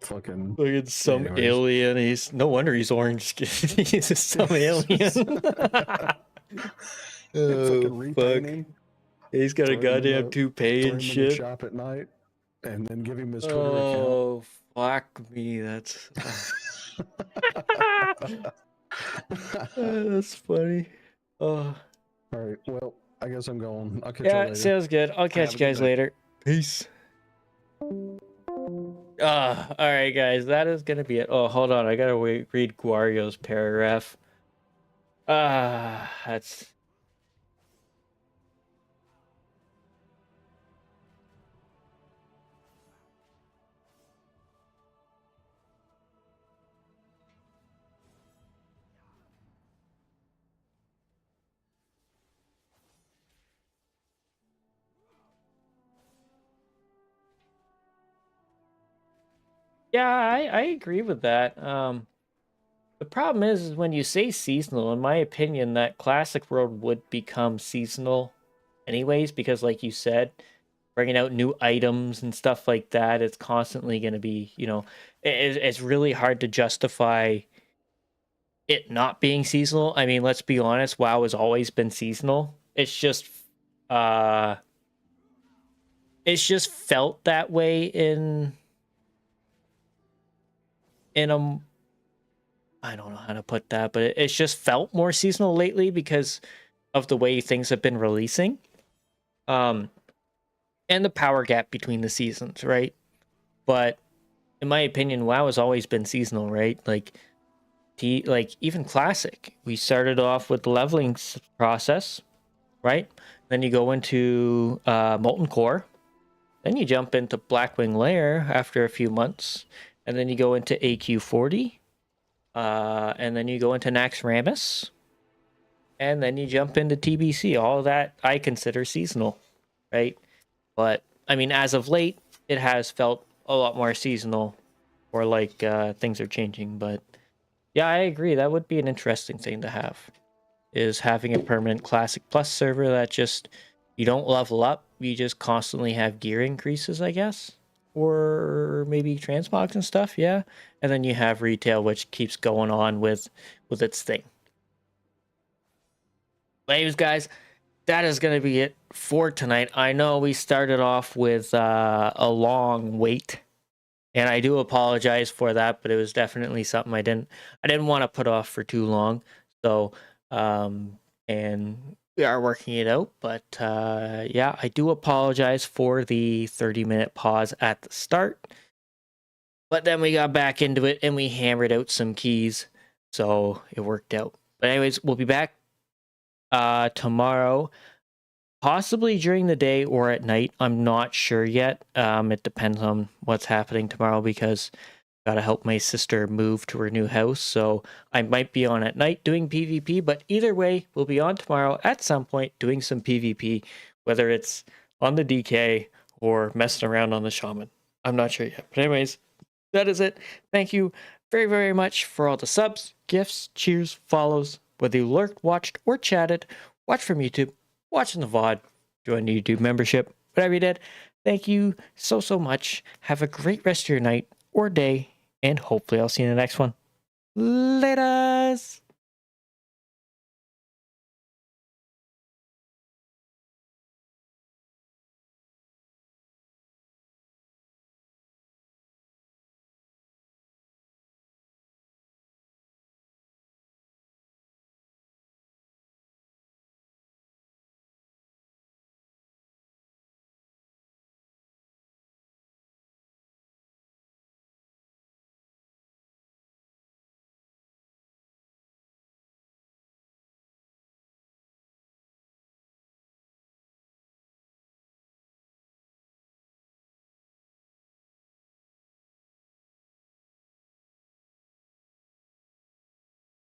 Fucking Look at some Anyways. alien. He's no wonder he's orange skin. He's just some alien. fucking Oh, repaint fuck. him, He's got a throw him in goddamn the- toupee throw and him in the shit. shop at night, and then give him his Twitter Oh, fuck me. That's that's funny. Oh, All right, well, I guess I'm going. I'll catch you yeah, later. sounds good. I'll catch a you good guys night. later. Peace. All right, guys. That is gonna be it. Oh, hold on. I gotta read Guario's paragraph. That's. Yeah, I agree with that. The problem is when you say seasonal, in my opinion, that Classic World would become seasonal anyways, because like you said, bringing out new items and stuff like that, it's constantly going to be, it's really hard to justify it not being seasonal. I mean, let's be honest, WoW has always been seasonal. It's just felt that way in a, I don't know how to put that, but it's just felt more seasonal lately because of the way things have been releasing. And the power gap between the seasons, right? But in my opinion, WoW has always been seasonal, right? Like even Classic, we started off with the leveling process, right? Then you go into Molten Core, then you jump into Blackwing Lair after a few months, and then you go into AQ40, and then you go into Naxxramas, and then you jump into TBC. All of that I consider seasonal, right? But I mean, as of late, it has felt a lot more seasonal, or like things are changing. But yeah, I agree. That would be an interesting thing to have, is having a permanent Classic Plus server that just, you don't level up, you just constantly have gear increases, I guess, or maybe transmogs and stuff. Yeah, and then you have retail, which keeps going on with its thing. Anyways, guys, that is going to be it for tonight. I know we started off with a long wait, and I do apologize for that, but it was definitely something I didn't want to put off for too long. So, and we are working it out, but yeah, I do apologize for the 30-minute pause at the start. But then we got back into it and we hammered out some keys, so it worked out. But anyways, we'll be back tomorrow, possibly during the day or at night. I'm not sure yet. It depends on what's happening tomorrow, because Gotta help my sister move to her new house, so I might be on at night doing PvP, but either way, we'll be on tomorrow at some point doing some PvP, whether it's on the DK or messing around on the Shaman. I'm not sure yet. But anyways, that is it. Thank you very, very much for all the subs, gifts, cheers, follows, whether you lurked, watched, or chatted, watch from YouTube, watching the VOD, join the YouTube membership, whatever you did. Thank you so, so much. Have a great rest of your night or day, and hopefully I'll see you in the next one. Laters!